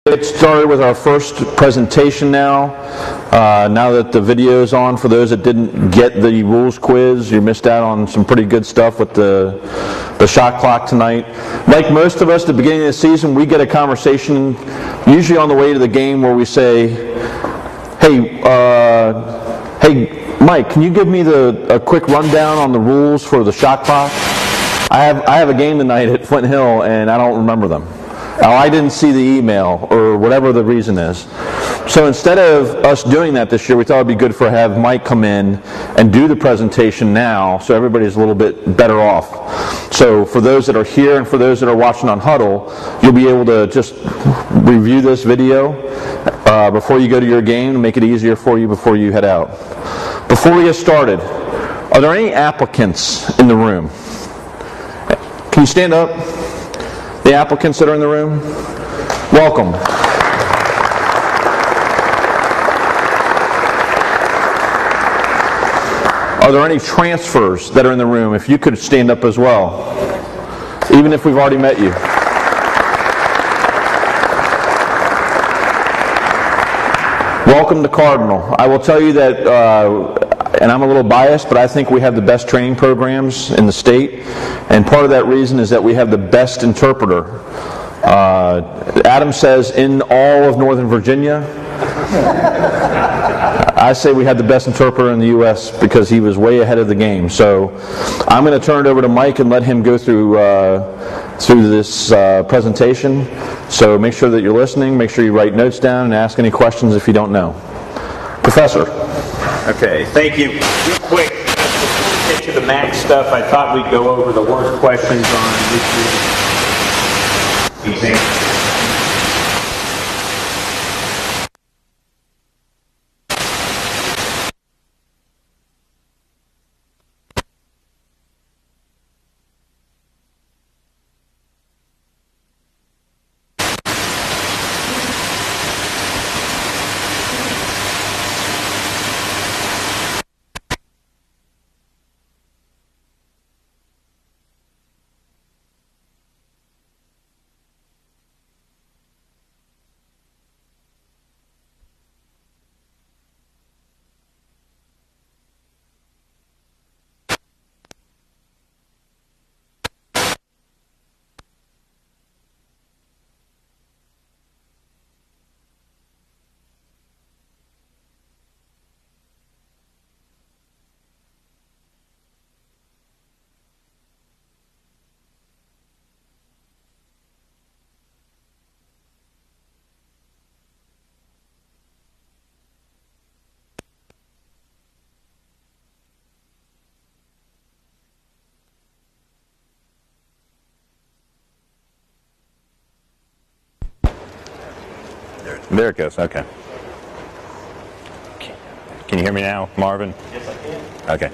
Get started with our first presentation now. Now that the video is on, for those that didn't get the rules quiz, you missed out on some pretty good stuff with the shot clock tonight. Like most of us, at the beginning of the season, we get a conversation, usually on the way to the game, where we say, hey, Mike, can you give me a quick rundown on the rules for the shot clock? I have a game tonight at Flint Hill, and I don't remember them. I didn't see the email, or whatever the reason is. So instead of us doing that this year, we thought it would be good for have Mike come in and do the presentation now, so everybody's a little bit better off. So for those that are here and for those that are watching on Huddle, you'll be able to just review this video before you go to your game, and make it easier for you before you head out. Before we get started, are there any applicants in the room? Can you stand up? The applicants that are in the room, welcome. Are there any transfers that are in the room? If you could stand up as well, even if we've already met you. Welcome to Cardinal. I will tell you that, and I'm a little biased, but I think we have the best training programs in the state, and part of that reason is that we have the best interpreter. Adam says in all of Northern Virginia. I say we had the best interpreter in the U.S. because he was way ahead of the game. So I'm going to turn it over to Mike and let him go through this presentation. So make sure that you're listening, make sure you write notes down, and ask any questions if you don't know. Professor. Okay, thank you. Real quick, before we get to the Mac stuff, I thought we'd go over the worst questions on YouTube. Example. There it goes, okay. Can you hear me now, Marvin? Yes, I can. Okay.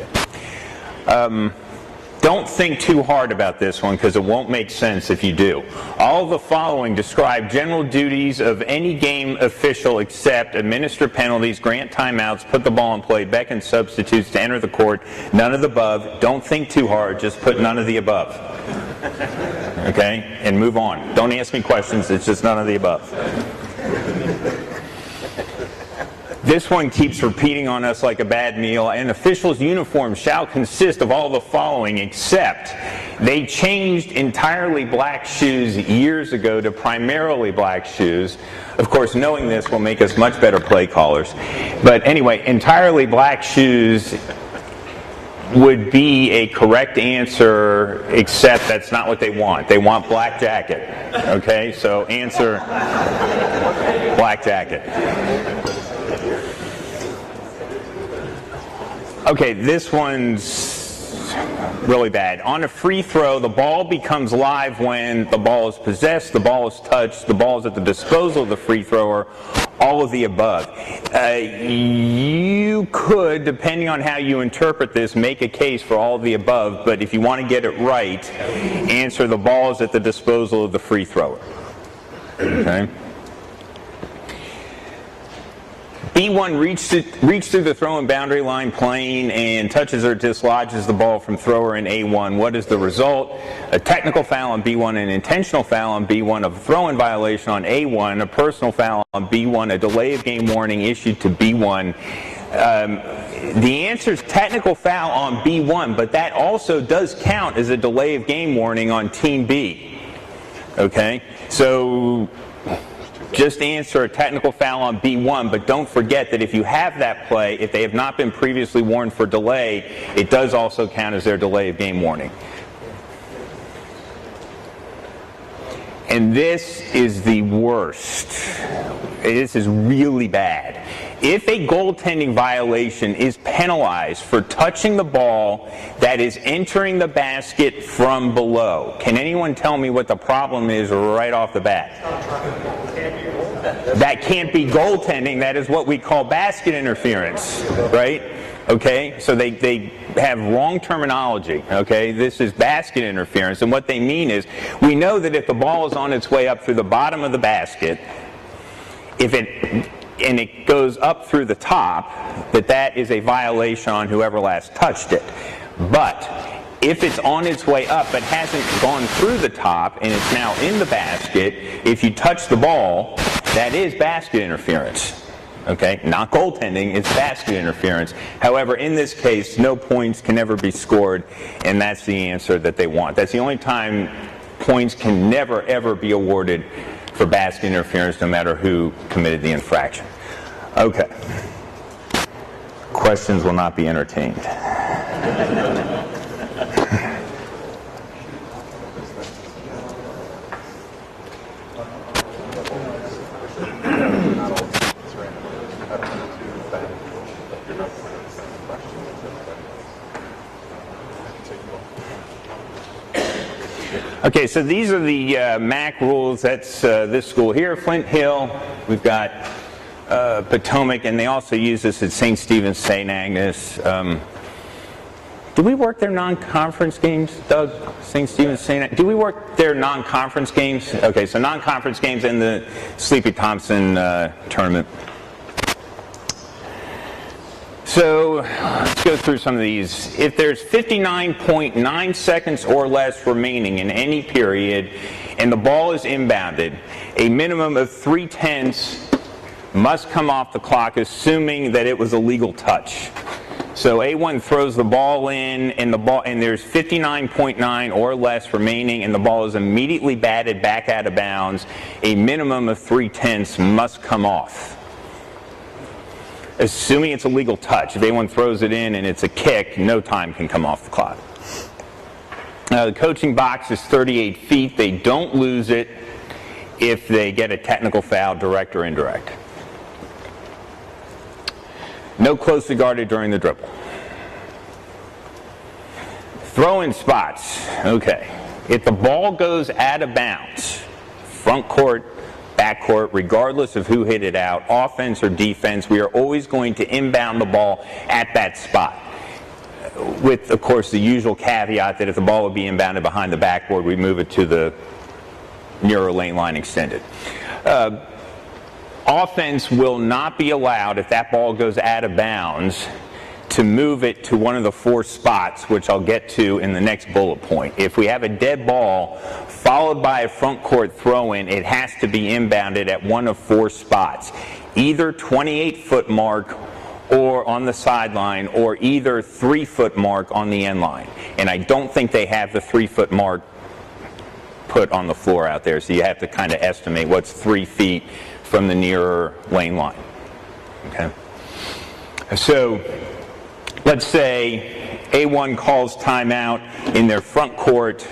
Don't think too hard about this one because it won't make sense if you do. All of the following describe general duties of any game official except administer penalties, grant timeouts, put the ball in play, beckon substitutes to enter the court, none of the above. Don't think too hard, just put none of the above. Okay? And move on. Don't ask me questions, it's just none of the above. This one keeps repeating on us like a bad meal. An official's uniform shall consist of all the following, except they changed entirely black shoes years ago to primarily black shoes. Of course, knowing this will make us much better play callers. But anyway, entirely black shoes would be a correct answer, except that's not what they want. They want black jacket. Okay, so answer black jacket. Okay, this one's really bad. On a free throw, the ball becomes live when the ball is possessed, the ball is touched, the ball is at the disposal of the free thrower, all of the above. You could, depending on how you interpret this, make a case for all of the above, but if you want to get it right, answer the ball is at the disposal of the free thrower. Okay? B1 reached through the throw-in boundary line plane and touches or dislodges the ball from thrower in A1. What is the result? A technical foul on B1, an intentional foul on B1, a throw-in violation on A1, a personal foul on B1, a delay of game warning issued to B1. The answer is technical foul on B1, but that also does count as a delay of game warning on Team B. Okay? So just answer a technical foul on B1, but don't forget that if you have that play, if they have not been previously warned for delay, it does also count as their delay of game warning. And this is the worst. This is really bad. If a goaltending violation is penalized for touching the ball that is entering the basket from below, can anyone tell me what the problem is right off the bat? That can't be goaltending. That is what we call basket interference, right? Okay, so they have wrong terminology, okay? This is basket interference, and what they mean is we know that if the ball is on its way up through the bottom of the basket, and it goes up through the top, that is a violation on whoever last touched it. But if it's on its way up but hasn't gone through the top and it's now in the basket, if you touch the ball, that is basket interference. Okay, not goaltending, it's basket interference. However, in this case, no points can ever be scored, and that's the answer that they want. That's the only time points can never, ever be awarded for basket interference, no matter who committed the infraction. Okay. Questions will not be entertained. Okay, so these are the MAC rules. That's this school here, Flint Hill. We've got Potomac, and they also use this at St. Stephen's, St. Agnes. Do we work their non-conference games, Doug? St. Stephen's, St. Agnes? Do we work their non-conference games? Okay, so non-conference games in the Sleepy Thompson tournament. So let's go through some of these. If there's 59.9 seconds or less remaining in any period and the ball is inbounded, a minimum of 3/10 must come off the clock, assuming that it was a legal touch. So A1 throws the ball in, and there's 59.9 or less remaining, and the ball is immediately batted back out of bounds. A minimum of 3/10 must come off, assuming it's a legal touch. If A1 throws it in and it's a kick, no time can come off the clock. The coaching box is 38 feet. They don't lose it if they get a technical foul, direct or indirect. No closely guarded during the dribble. Throw-in spots. Okay. If the ball goes out of bounds, front court, backcourt, regardless of who hit it out, offense or defense, we are always going to inbound the ball at that spot. With, of course, the usual caveat that if the ball would be inbounded behind the backboard, we move it to the nearer lane line extended. Offense will not be allowed, if that ball goes out of bounds, to move it to one of the 4 spots, which I'll get to in the next bullet point. If we have a dead ball followed by a front court throw-in, it has to be inbounded at one of 4 spots, either 28-foot mark or on the sideline, or either 3-foot mark on the end line. And I don't think they have the 3-foot mark put on the floor out there, so you have to kind of estimate what's 3 feet from the nearer lane line. Okay. So let's say A1 calls timeout in their front court,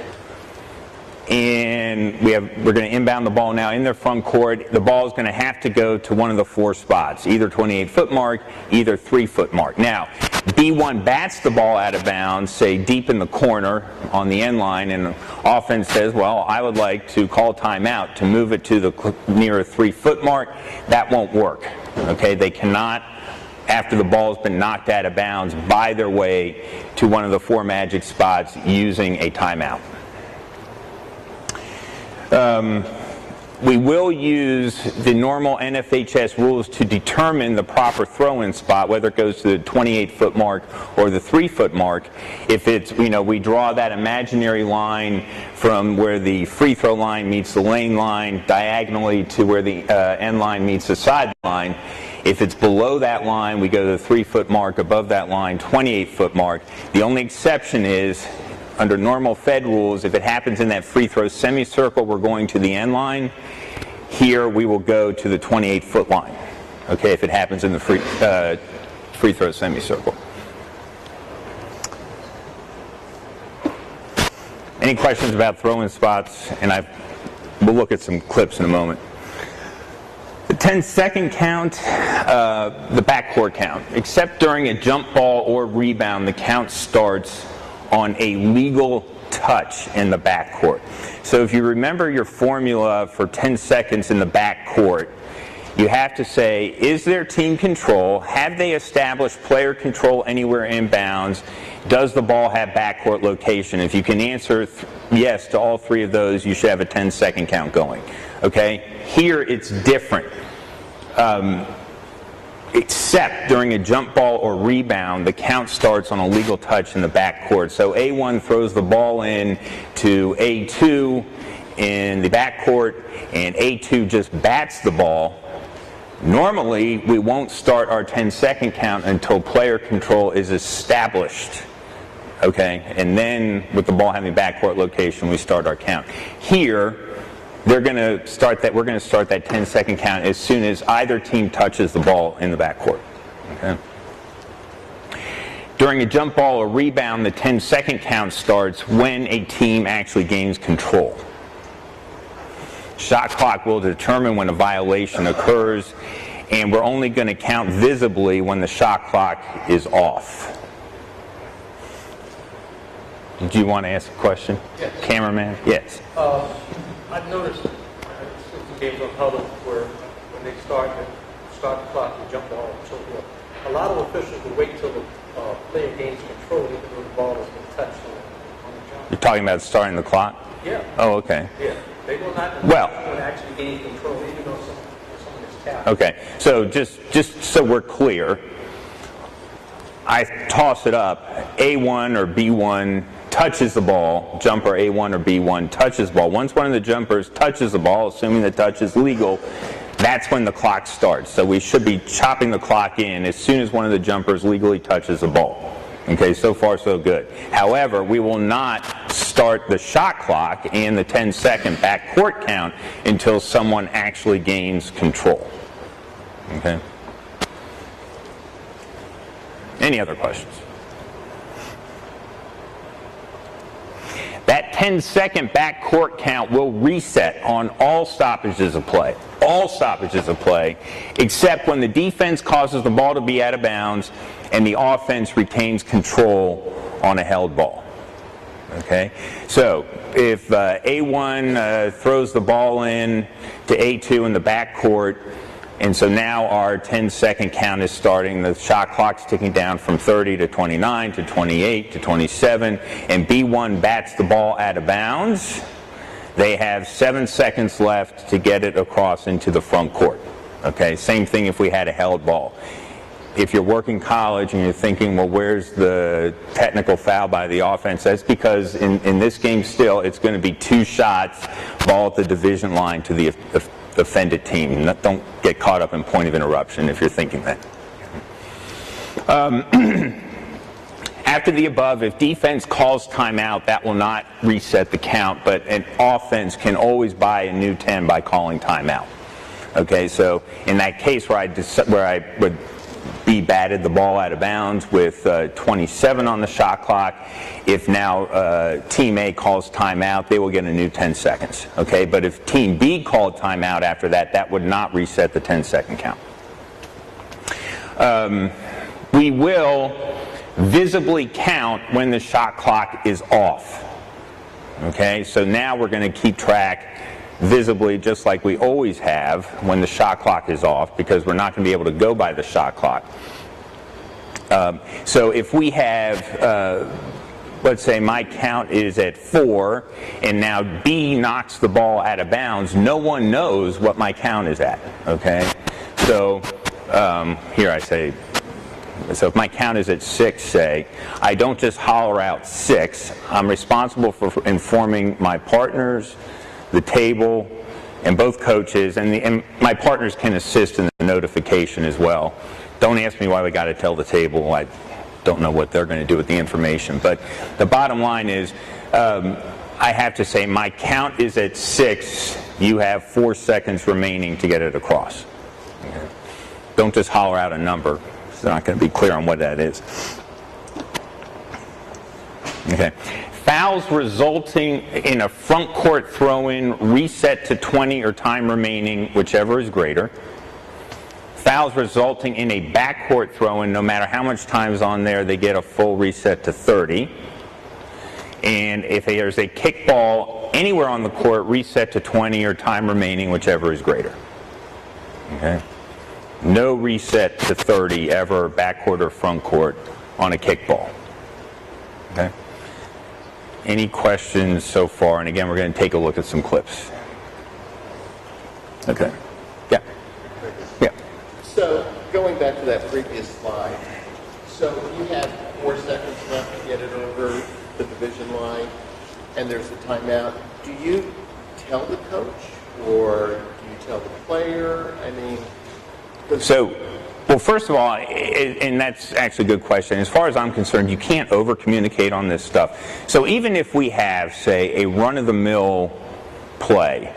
and we're going to inbound the ball now in their front court. The ball is going to have to go to one of the 4 spots, either 28-foot mark, either 3-foot mark. Now, B1 bats the ball out of bounds, say deep in the corner on the end line, and offense says, well, I would like to call timeout to move it to the nearer 3-foot mark. That won't work. Okay, they cannot, after the ball has been knocked out of bounds, buy their way to one of the 4 magic spots using a timeout. We will use the normal NFHS rules to determine the proper throw-in spot, whether it goes to the 28-foot mark or the 3-foot mark. If it's, we draw that imaginary line from where the free throw line meets the lane line diagonally to where the end line meets the sideline. If it's below that line, we go to the 3-foot mark. Above that line, 28-foot mark. The only exception is, under normal Fed rules, if it happens in that free throw semicircle, we're going to the end line. Here, we will go to the 28-foot line, okay, if it happens in the free throw semicircle. Any questions about throwing spots? And we'll look at some clips in a moment. The 10-second count, the backcourt count. Except during a jump ball or rebound, the count starts on a legal touch in the backcourt. So if you remember your formula for 10 seconds in the backcourt, you have to say, is there team control? Have they established player control anywhere inbounds? Does the ball have backcourt location? If you can answer yes to all three of those, you should have a 10-second count going. Okay? Here it's different. Except during a jump ball or rebound, the count starts on a legal touch in the backcourt. So A1 throws the ball in to A2 in the backcourt, and A2 just bats the ball. Normally, we won't start our 10-second count until player control is established. Okay? And then, with the ball having backcourt location, we start our count. Here, we're going to start that 10-second count as soon as either team touches the ball in the backcourt. Okay? During a jump ball or rebound, the 10-second count starts when a team actually gains control. Shot clock will determine when a violation occurs, and we're only going to count visibly when the shot clock is off. Did you want to ask a question? Yes. Cameraman? Yes. I've noticed in games of huddle where when they start the clock and jump ball and so forth, a lot of officials will wait till the player gains control even though the ball has been touched on the jump. You're talking about starting the clock? Yeah. Oh, okay. Yeah. They will not actually gain control even though someone is tapped. Okay. So just so we're clear, I toss it up. A1 or B1 touches the ball, jumper A1 or B1 touches the ball. Once one of the jumpers touches the ball, assuming the touch is legal, that's when the clock starts. So we should be chopping the clock in as soon as one of the jumpers legally touches the ball. Okay, so far so good. However, we will not start the shot clock and the 10-second backcourt count until someone actually gains control. Okay? Any other questions? That 10-second backcourt count will reset on all stoppages of play. All stoppages of play, except when the defense causes the ball to be out of bounds and the offense retains control on a held ball. Okay? So, if A1 throws the ball in to A2 in the backcourt, and so now our 10-second count is starting. The shot clock's ticking down from 30 to 29 to 28 to 27, and B1 bats the ball out of bounds. They have 7 seconds left to get it across into the front court. Okay, same thing if we had a held ball. If you're working college and you're thinking, well, where's the technical foul by the offense? That's because in this game still, it's going to be 2 shots, ball at the division line to the offended team. Don't get caught up in point of interruption if you're thinking that. After the above, if defense calls timeout, that will not reset the count, but an offense can always buy a new 10 by calling timeout. Okay, so in that case where I would be batted the ball out of bounds with 27 on the shot clock, if now Team A calls timeout, they will get a new 10 seconds. Okay, but if Team B called timeout after that, that would not reset the 10-second count. We will visibly count when the shot clock is off. Okay, so now we're going to keep track visibly, just like we always have when the shot clock is off, because we're not going to be able to go by the shot clock. So if we have let's say my count is at 4, and now B knocks the ball out of bounds, no one knows what my count is at, okay? So here I say, so if my count is at 6, say, I don't just holler out 6. I'm responsible for informing my partners, the table, and both coaches, and my partners can assist in the notification as well. Don't ask me why we got to tell the table. I don't know what they're going to do with the information. But the bottom line is, I have to say my count is at 6. You have 4 seconds remaining to get it across. Okay. Don't just holler out a number. It's not going to be clear on what that is. Okay. Fouls resulting in a front court throw-in, reset to 20 or time remaining, whichever is greater. Fouls resulting in a backcourt throw-in, no matter how much time is on there, they get a full reset to 30. And if there's a kickball anywhere on the court, reset to 20 or time remaining, whichever is greater. Okay? No reset to 30 ever, backcourt or front court, on a kickball. Okay? Any questions so far? And again, we're going to take a look at some clips. Okay. Yeah. Yeah. So, going back to that previous slide, so you have 4 seconds left to get it over the division line, and there's a timeout. Do you tell the coach, or do you tell the player? I mean... So, well, first of all, and that's actually a good question. As far as I'm concerned, you can't over-communicate on this stuff. So even if we have, say, a run-of-the-mill play,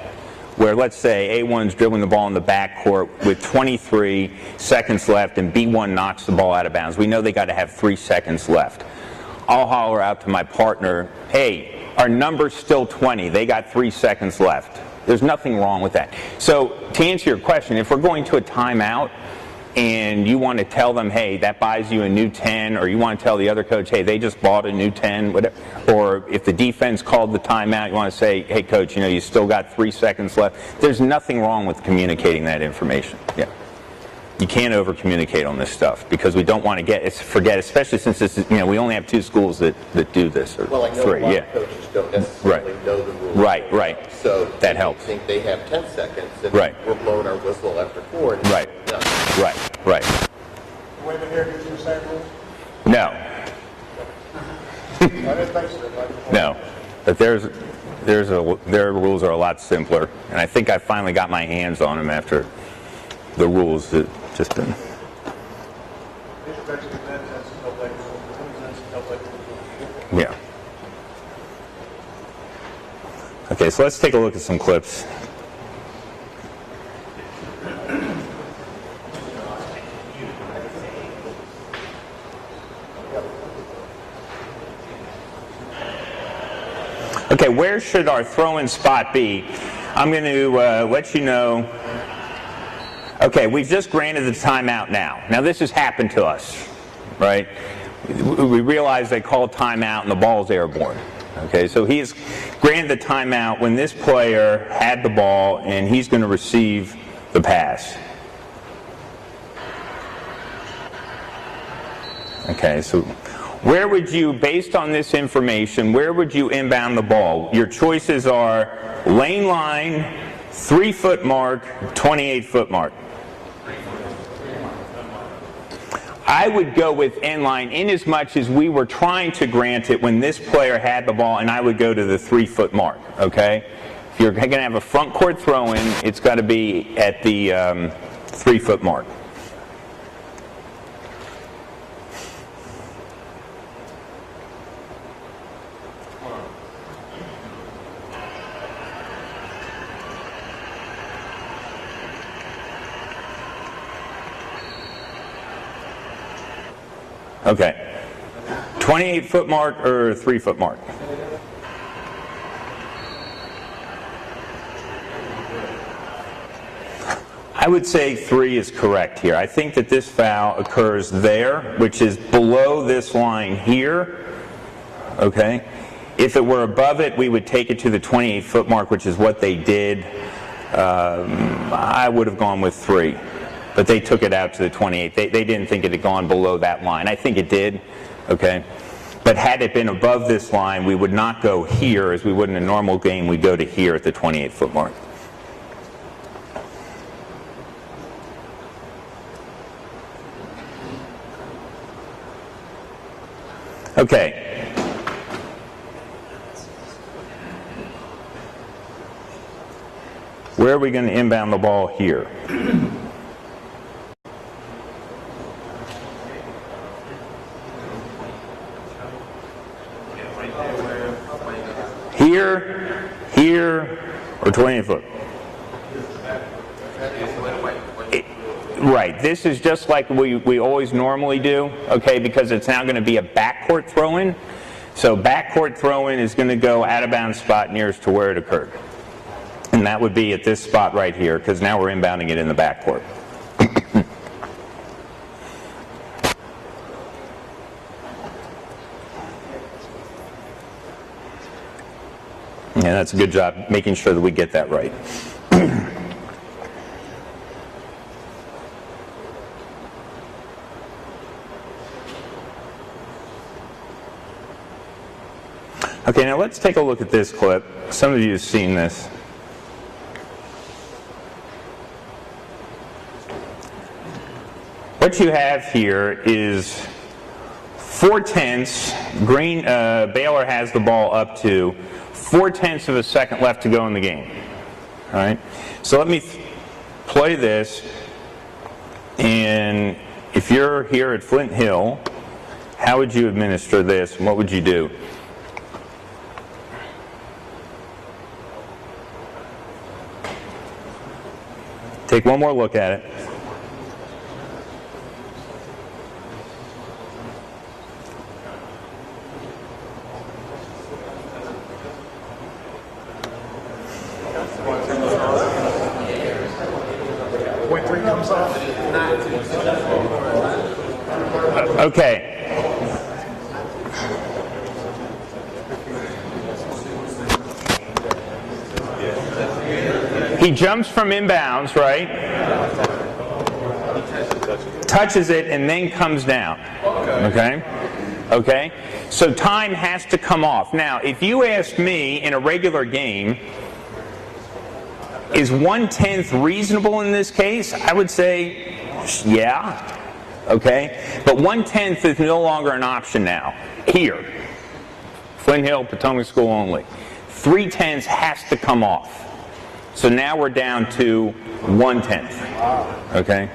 where let's say A1's dribbling the ball in the backcourt with 23 seconds left and B1 knocks the ball out of bounds, we know they got to have 3 seconds left. I'll holler out to my partner, hey, our number's still 20. They got 3 seconds left. There's nothing wrong with that. So to answer your question, if we're going to a timeout and you want to tell them, hey, that buys you a new 10, or you want to tell the other coach, hey, they just bought a new 10, whatever. Or if the defense called the timeout, you want to say, hey, coach, you know, you still got 3 seconds left. There's nothing wrong with communicating that information. Yeah. You can't over-communicate on this stuff because we don't want to forget, especially since this is, you know, we only have 2 schools that do this, or well, I know 3. a lot of coaches don't necessarily know the rules. Right. So that helps. They think they have 10 seconds, and right. we're blowing our whistle after 4. And right. Right. Women here use the same rules? No. I didn't think so. No. But their rules are a lot simpler, and I think I finally got my hands on them after the rules that just been. These are basically men's NCAA rules, women's NCAA rules. Yeah. Okay, so let's take a look at some clips. Okay, where should our throw-in spot be? I'm going to let you know. Okay, we've just granted the timeout now. Now this has happened to us, right? We realize they called timeout and the ball's airborne. Okay, so he's granted the timeout when this player had the ball and he's going to receive the pass. Okay, so where would you, based on this information, where would you inbound the ball? Your choices are lane line, 3-foot mark, 28-foot mark. I would go with end line in as much as we were trying to grant it when this player had the ball, and I would go to the 3-foot mark, okay? If you're going to have a front court throw-in, it's got to be at the 3-foot mark. Okay. 28-foot mark or 3-foot mark? I would say 3 is correct here. I think that this foul occurs there, which is below this line here. Okay. If it were above it, we would take it to the 28-foot mark, which is what they did. I would have gone with 3. But they took it out to the 28. They didn't think it had gone below that line. I think it did. Okay. But had it been above this line, we would not go here as we would in a normal game. We'd go to here at the 28-foot mark. Okay. Where are we going to inbound the ball here? Here, or 20 foot? Right. This is just like we always normally do, okay, because it's now going to be a backcourt throw-in. So backcourt throw-in is going to go out-of-bounds spot nearest to where it occurred. And that would be at this spot right here, because now we're inbounding it in the backcourt. Yeah, that's a good job making sure that we get that right. Okay, now let's take a look at this clip. Some of you have seen this. What you have here is 4/10. Baylor has the ball up to 4/10 of a second left to go in the game. All right. So let me play this. And if you're here at Flint Hill, how would you administer this? And what would you do? Take one more look at it. Okay. He jumps from inbounds, right? Touches it and then comes down. Okay? Okay? So time has to come off. Now, if you asked me in a regular game, is 1/10 reasonable in this case? I would say, yeah. Okay? But 1/10 is no longer an option now. Here. Flint Hill, Potomac School only. 3/10 has to come off. So now we're down to 1/10. Okay?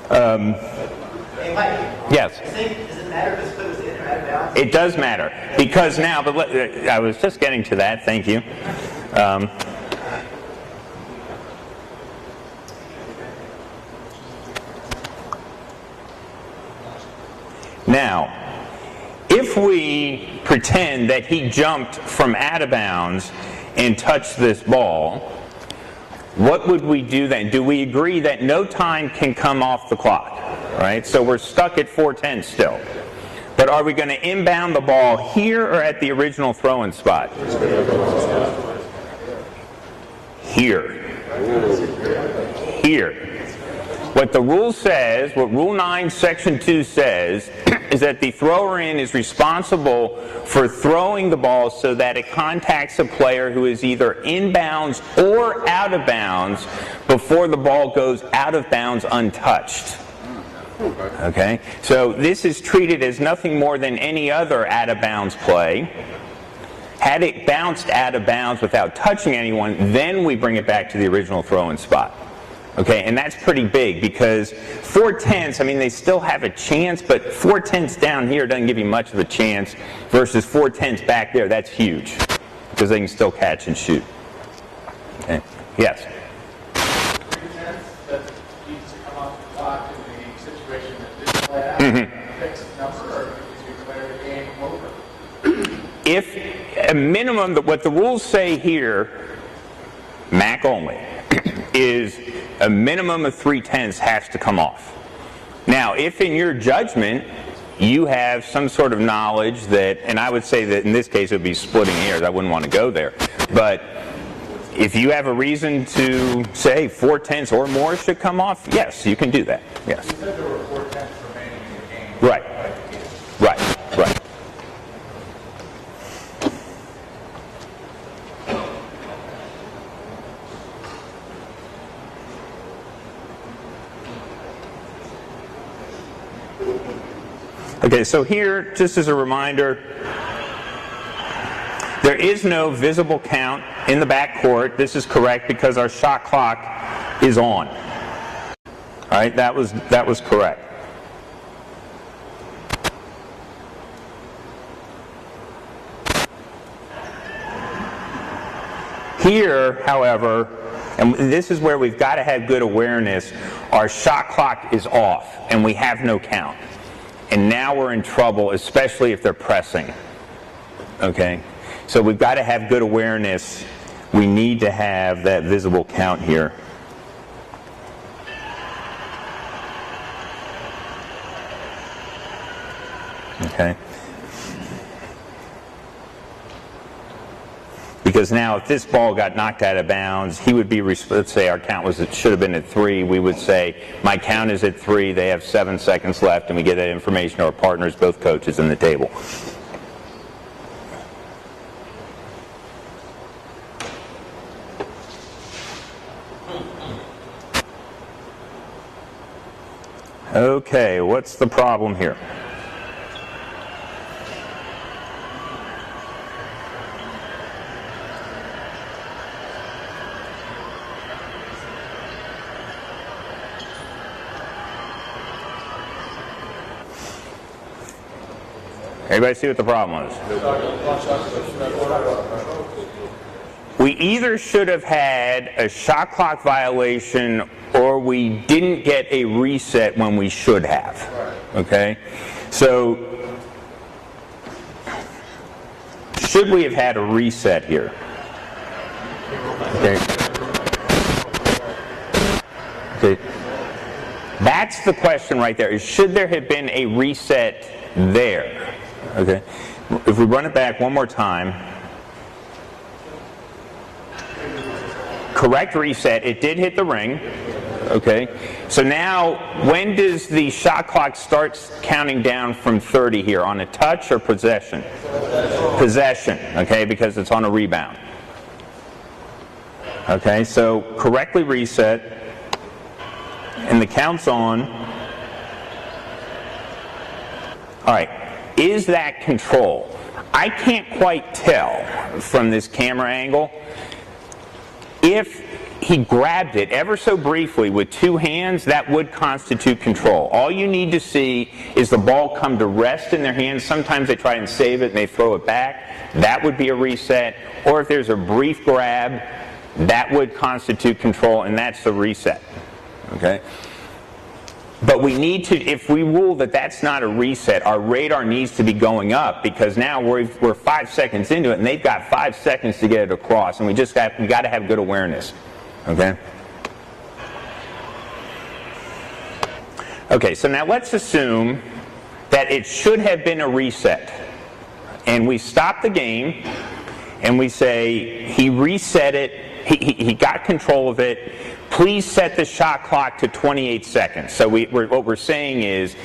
Hey, Mike. Yes? Does it matter if this foot was in or out of bounds? It does matter. Because now, I was just getting to that. Thank you. Now, if we pretend that he jumped from out of bounds and touched this ball, what would we do then? Do we agree that no time can come off the clock? Right? So we're stuck at 4:10 still. But are we going to inbound the ball here or at the original throw-in spot? Here. Here. What the rule says, what Rule 9, Section 2 says, is that the thrower-in is responsible for throwing the ball so that it contacts a player who is either inbounds or out of bounds before the ball goes out of bounds untouched. Okay? So this is treated as nothing more than any other out-of-bounds play. Had it bounced out of bounds without touching anyone, then we bring it back to the original throw-in spot. Okay, and that's pretty big because 4/10, I mean, they still have a chance, but 4/10 down here doesn't give you much of a chance versus 4/10 back there. That's huge because they can still catch and shoot. Okay. Yes? 3/10 that needs to come off the clock in the situation that didn't play out. Fixed number, or to declare the game over. If a minimum, what the rules say here, MAC only, is a minimum of 3/10 has to come off. Now, if in your judgment you have some sort of knowledge that, and I would say that in this case it would be splitting hairs, I wouldn't want to go there, but if you have a reason to say 4/10 or more should come off, yes, you can do that. Yes. You said there were 4/10 remaining in the game. Right. Okay, so here, just as a reminder, there is no visible count in the backcourt. This is correct because our shot clock is on. All right, that was correct. Here, however, and this is where we've got to have good awareness, our shot clock is off and we have no count. And now we're in trouble, especially if they're pressing. Okay? So we've got to have good awareness. We need to have that visible count here. Okay? Because now if this ball got knocked out of bounds, he would be, let's say our count was, it should have been at 3, we would say, my count is at 3, they have 7 seconds left, and we get that information to our partners, both coaches, in the table. Okay, what's the problem here? Everybody see what the problem was? We either should have had a shot clock violation or we didn't get a reset when we should have. Okay? So, should we have had a reset here? Okay. Okay. That's the question right there, is should there have been a reset there? Okay, if we run it back one more time, correct reset, it did hit the ring, okay, so now when does the shot clock start counting down from 30 here, on a touch or possession? Possession, okay, because it's on a rebound. Okay, so correctly reset, and the count's on. All right. Is that control? I can't quite tell from this camera angle. If he grabbed it ever so briefly with 2 hands, that would constitute control. All you need to see is the ball come to rest in their hands. Sometimes they try and save it and they throw it back. That would be a reset. Or if there's a brief grab, that would constitute control, and that's the reset. Okay? But we need to, if we rule that that's not a reset, our radar needs to be going up, because now we're 5 seconds into it and they've got 5 seconds to get it across, and we got to have good awareness. Okay? Okay, so now let's assume that it should have been a reset. And we stop the game and we say, he reset it, he got control of it. Please set the shot clock to 28 seconds. So what we're saying is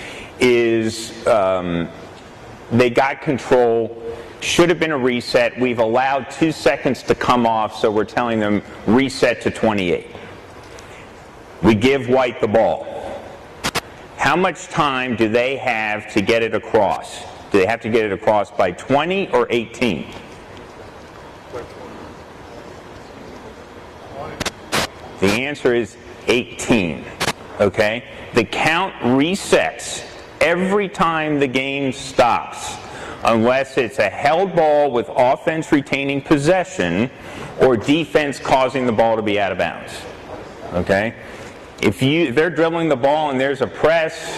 they got control, should have been a reset. We've allowed 2 seconds to come off, so we're telling them reset to 28. We give white the ball. How much time do they have to get it across? Do they have to get it across by 20 or 18? The answer is 18, okay? The count resets every time the game stops, unless it's a held ball with offense retaining possession or defense causing the ball to be out of bounds, okay? If they're dribbling the ball and there's a press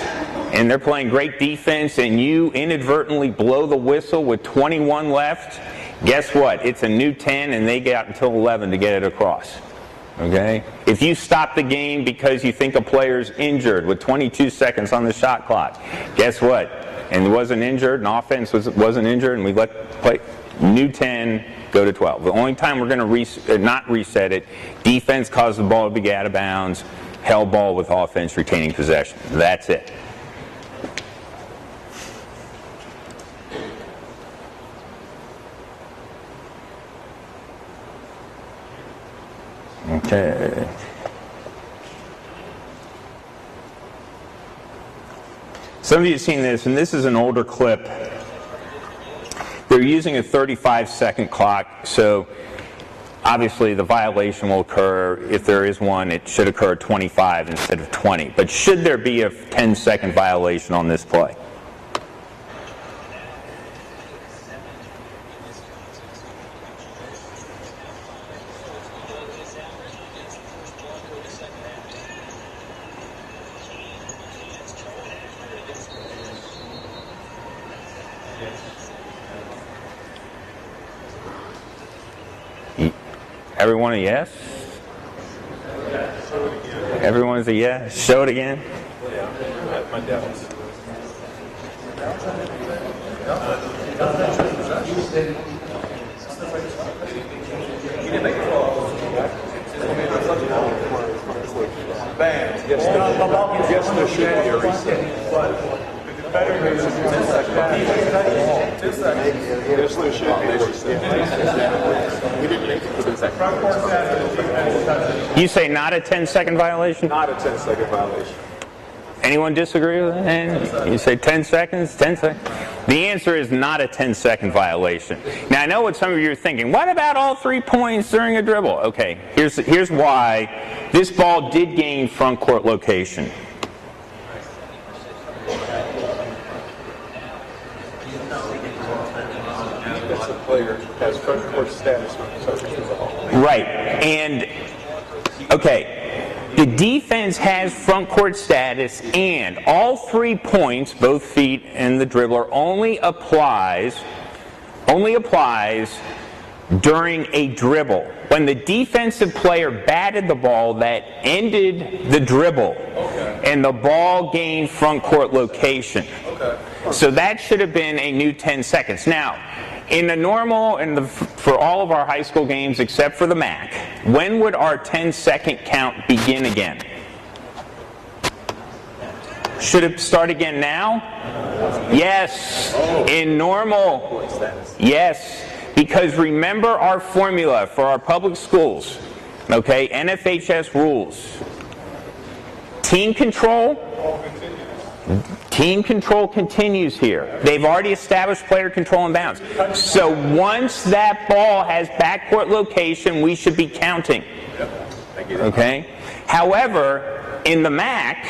and they're playing great defense and you inadvertently blow the whistle with 21 left, guess what? It's a new 10 and they get until 11 to get it across. Okay? If you stop the game because you think a player's injured with 22 seconds on the shot clock, guess what? And he wasn't injured, and offense wasn't injured, and we let play new 10 go to 12. The only time we're going to not reset it, defense caused the ball to be out of bounds, held ball with offense retaining possession. That's it. Okay. Some of you have seen this, and this is an older clip. They're using a 35-second clock, so obviously the violation will occur. If there is one, it should occur at 25 instead of 20. But should there be a 10-second violation on this play? Everyone a yes? Everyone's a yes. Show it again. Yes, there should be a reset. Yes, there should be a reset. We didn't make it to the second. You say not a 10-second violation? Not a 10-second violation. Anyone disagree with that? You say 10 seconds? 10 seconds? The answer is not a 10-second violation. Now, I know what some of you are thinking. What about all 3 points during a dribble? Okay, here's why. This ball did gain front court location. That's a player has front court status when he touches the ball. Right, and okay. The defense has front court status, and all 3 points, both feet and the dribbler, only applies during a dribble. When the defensive player batted the ball, that ended the dribble, and the ball gained front court location. So that should have been a new 10 seconds. Now, in the normal, for all of our high school games except for the MAC, when would our 10-second count begin again? Should it start again now? Yes. In normal. Yes. Because remember our formula for our public schools, okay? NFHS rules. Team control continues here. They've already established player control and bounds. So once that ball has backcourt location, we should be counting. Okay? However, in the MAC,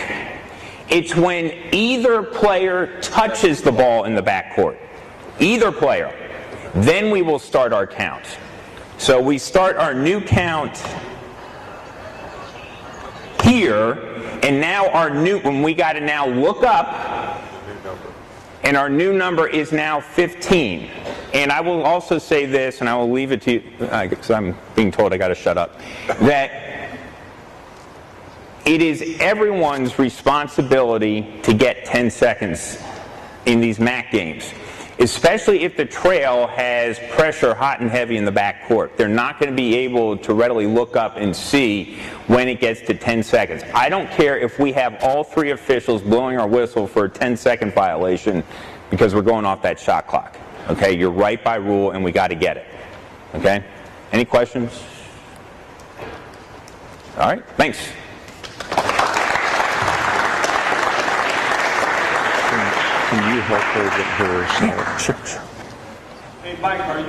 it's when either player touches the ball in the backcourt. Either player. Then we will start our count. So we start our new count here, and now when we got to now look up, and our new number is now 15. And I will also say this, and I will leave it to you, because I'm being told I got to shut up, that it is everyone's responsibility to get 10 seconds in these MAC games. Especially if the trail has pressure hot and heavy in the backcourt. They're not going to be able to readily look up and see when it gets to 10 seconds. I don't care if we have all 3 officials blowing our whistle for a 10-second violation because we're going off that shot clock. Okay, you're right by rule and we got to get it. Okay? Any questions? All right, thanks. Can you help her get her salary? Sure. Hey, Mike, are we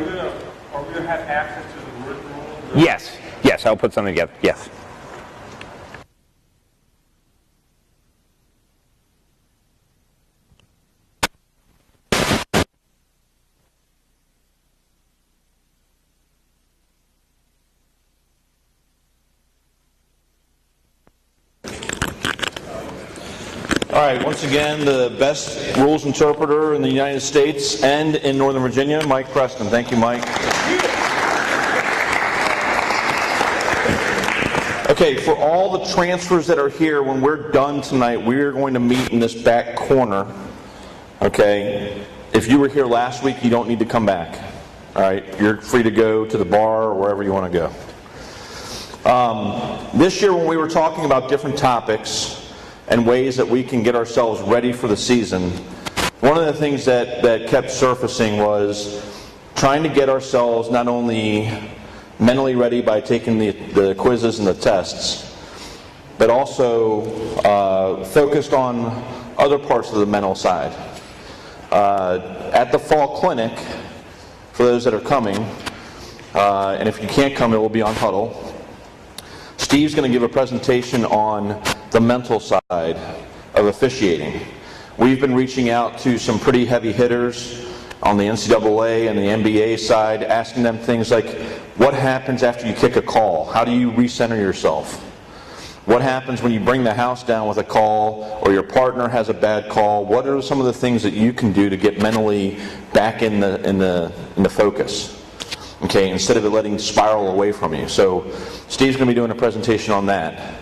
gonna have access to the written rules? Yes, I'll put something together. Yes. All right, once again, the best rules interpreter in the United States and in Northern Virginia, Mike Preston. Thank you, Mike. Okay, for all the transfers that are here, when we're done tonight, we're going to meet in this back corner. Okay, if you were here last week, you don't need to come back. All right, you're free to go to the bar or wherever you want to go. This year, when we were talking about different topics and ways that we can get ourselves ready for the season, one of the things that kept surfacing was trying to get ourselves not only mentally ready by taking the quizzes and the tests, but also focused on other parts of the mental side. At the fall clinic, for those that are coming, and if you can't come, it will be on Huddle. Steve's going to give a presentation on the mental side of officiating. We've been reaching out to some pretty heavy hitters on the NCAA and the NBA side, asking them things like, what happens after you kick a call? How do you recenter yourself? What happens when you bring the house down with a call or your partner has a bad call? What are some of the things that you can do to get mentally back in the focus? Okay, instead of it letting spiral away from you. So Steve's going to be doing a presentation on that.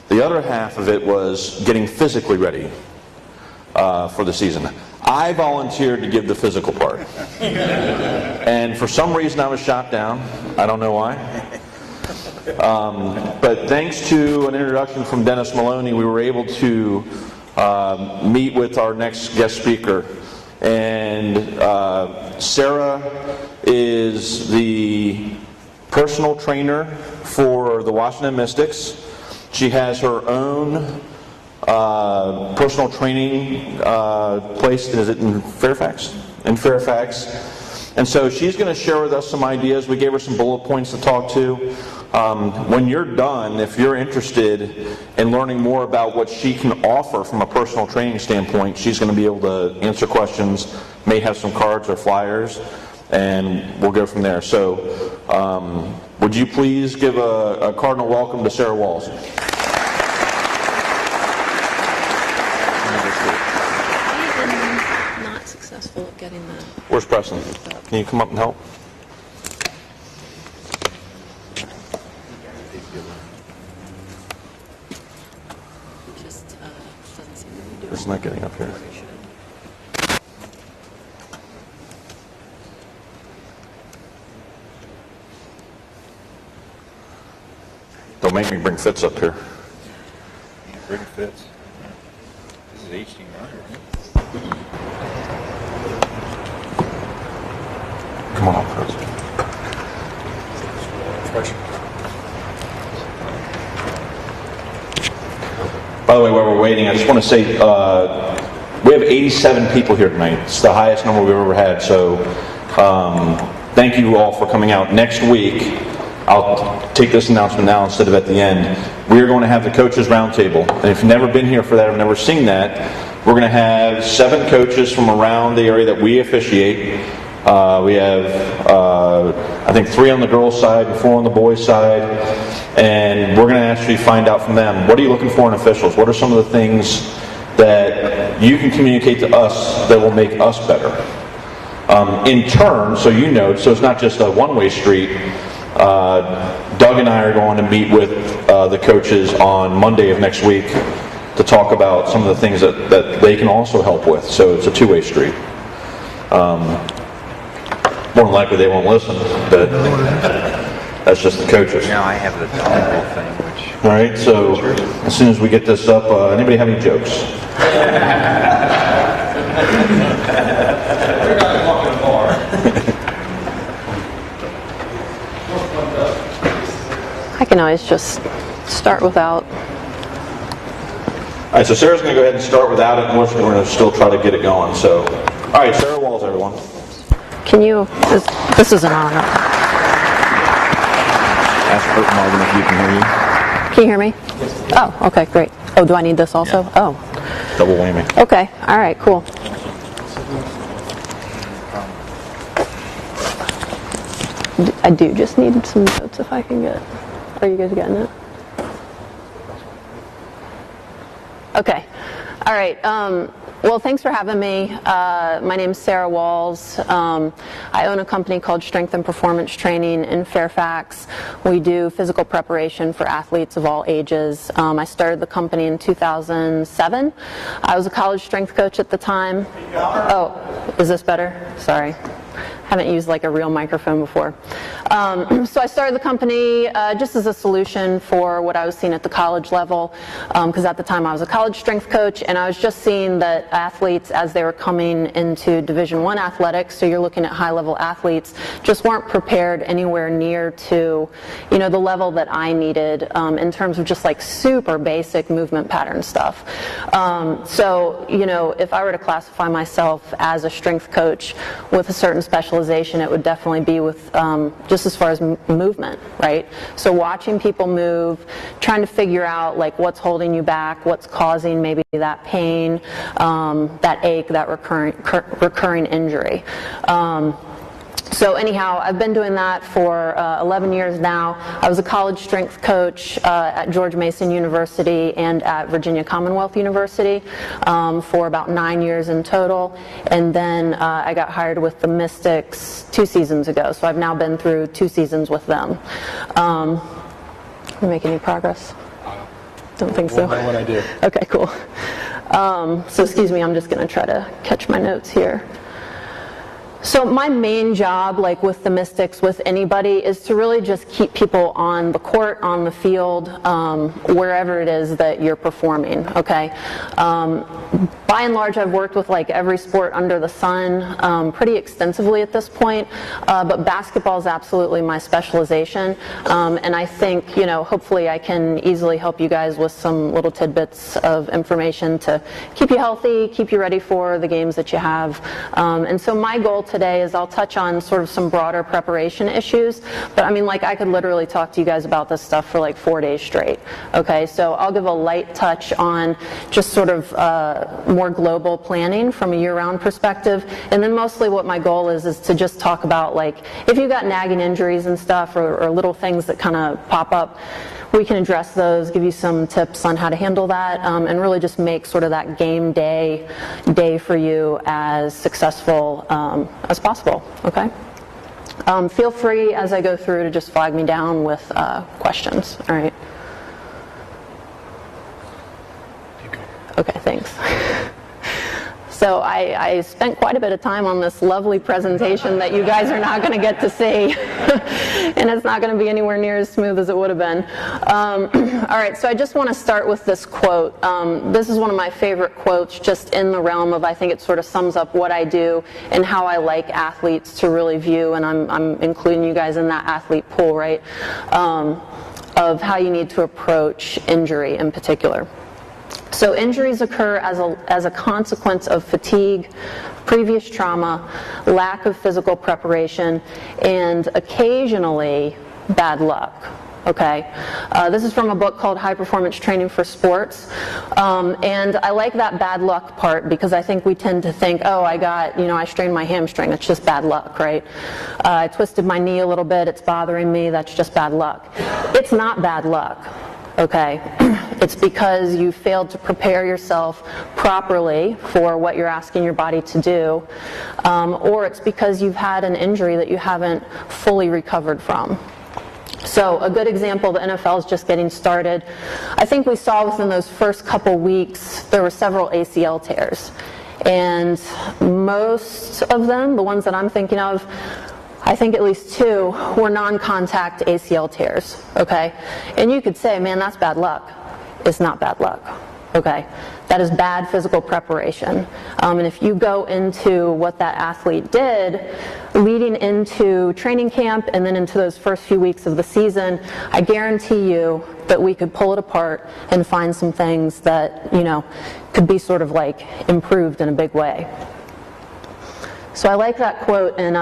The other half of it was getting physically ready for the season. I volunteered to give the physical part. And for some reason I was shot down. I don't know why. But thanks to an introduction from Dennis Maloney, we were able to meet with our next guest speaker. And Sarah is the personal trainer for the Washington Mystics. She has her own personal training place. Is it in Fairfax? In Fairfax. And so she's going to share with us some ideas. We gave her some bullet points to talk to. When you're done, if you're interested in learning more about what she can offer from a personal training standpoint, she's going to be able to answer questions, may have some cards or flyers, and we'll go from there. So would you please give a cardinal welcome to Sarah Walls. I've been not successful at getting that. Where's Preston? Can you come up and help? Just doesn't seem to be doing It's not getting up here. what it should. Don't make me bring Fitz up here. Bring Fitz. This is HD9, right? Come on up, Fitz. By the way, while we're waiting, I just want to say we have 87 people here tonight. It's the highest number we've ever had. So thank you all for coming out. Next week, I'll take this announcement now instead of at the end. We're going to have the Coaches Roundtable. And if you've never been here for that or never seen that, we're going to have 7 coaches from around the area that we officiate. We have, I think, 3 on the girls' side and 4 on the boys' side. And we're going to actually find out from them, what are you looking for in officials? What are some of the things that you can communicate to us that will make us better? In turn, so you know, so it's not just a one-way street, Doug and I are going to meet with the coaches on Monday of next week to talk about some of the things that they can also help with. So it's a two-way street. More than likely they won't listen, but that's just the coaches. Now I have the Tolerable thing, which... All right, so as soon as we get this up, anybody have any jokes? I can always just start without. All right, so Sarah's going to go ahead and start without it, and we're going to still try to get it going. So, all right, Sarah Walls, everyone. Can you? This is an honor. Ask Kurt Marvin if you can hear you. Can you hear me? Oh, okay, great. Oh, do I need this also? Yeah. Oh, Double whammy. okay. All right, cool. I do just need some notes if I can get. Are you guys getting it? Okay. All right. Well, thanks for having me. My name's Sarah Walls. I own a company called Strength and Performance Training in Fairfax. We do physical preparation for athletes of all ages. I started the company in 2007. I was a college strength coach at the time. Oh, is this better? Sorry. haven't used like a real microphone before. So I started the company just as a solution for what I was seeing at the college level, because at the time I was a college strength coach, and I was just seeing that athletes, as they were coming into Division I athletics, so you're looking at high-level athletes, just weren't prepared anywhere near to, you know, the level that I needed in terms of just like super basic movement pattern stuff. So, you know, if I were to classify myself as a strength coach with a certain specialization, it would definitely be with just as far as movement, right? So watching people move, trying to figure out like what's holding you back, what's causing maybe that pain, that ache, that recurring injury. So anyhow, I've been doing that for 11 years now. I was a college strength coach at George Mason University and at Virginia Commonwealth University for about 9 years in total. And then I got hired with the Mystics 2 seasons ago. So I've now been through 2 seasons with them. We make any progress? Don't think so. We'll know when I do. Okay, cool. So excuse me, I'm just going to try to catch my notes here. So my main job, like with the Mystics, with anybody, is to really just keep people on the court, on the field, wherever it is that you're performing, okay? By and large, I've worked with like every sport under the sun pretty extensively at this point, but basketball is absolutely my specialization, and I think, you know, hopefully I can easily help you guys with some little tidbits of information to keep you healthy, keep you ready for the games that you have. And so my goal today is I'll touch on sort of some broader preparation issues, but I mean, like, I could literally talk to you guys about this stuff for like 4 days straight, okay? So I'll give a light touch on just sort of more global planning from a year-round perspective, and then mostly what my goal is to just talk about, like, if you've got nagging injuries and stuff, or little things that kind of pop up, we can address those, give you some tips on how to handle that, and really just make sort of that game day for you as successful as possible, okay? Feel free as I go through to just flag me down with questions, all right? Okay, thanks. So I spent quite a bit of time on this lovely presentation that you guys are not going to get to see, and it's not going to be anywhere near as smooth as it would have been. All right, so I just want to start with this quote. This is one of my favorite quotes, just in the realm of, I think it sort of sums up what I do and how I like athletes to really view, and I'm including you guys in that athlete pool, right, of how you need to approach injury in particular. So injuries occur as a consequence of fatigue, previous trauma, lack of physical preparation, and occasionally bad luck. Okay, this is from a book called High Performance Training for Sports, and I like that bad luck part because I think we tend to think, oh, I strained my hamstring, it's just bad luck, right? I twisted my knee a little bit, it's bothering me, that's just bad luck. It's not bad luck. Okay, it's because you failed to prepare yourself properly for what you're asking your body to do, or it's because you've had an injury that you haven't fully recovered from. So a good example, the NFL is just getting started. I think we saw within those first couple weeks, there were several ACL tears. And most of them, the ones that I'm thinking of, I think at least 2 were non-contact ACL tears, okay? And you could say, man, that's bad luck. It's not bad luck, okay? That is bad physical preparation. And if you go into what that athlete did leading into training camp and then into those first few weeks of the season, I guarantee you that we could pull it apart and find some things that, you know, could be sort of like improved in a big way. So I like that quote, and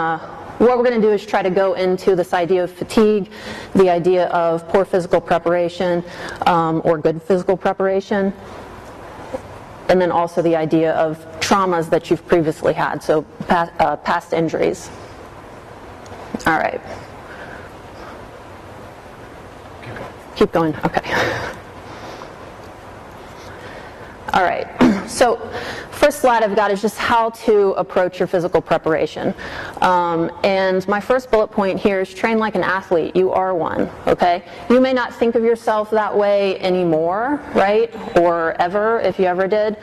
what we're going to do is try to go into this idea of fatigue, the idea of poor physical preparation or good physical preparation, and then also the idea of traumas that you've previously had, so past injuries. All right. Keep going, okay. All right, so first slide I've got is just how to approach your physical preparation. And my first bullet point here is train like an athlete. You are one, okay? You may not think of yourself that way anymore, right? Or ever, if you ever did.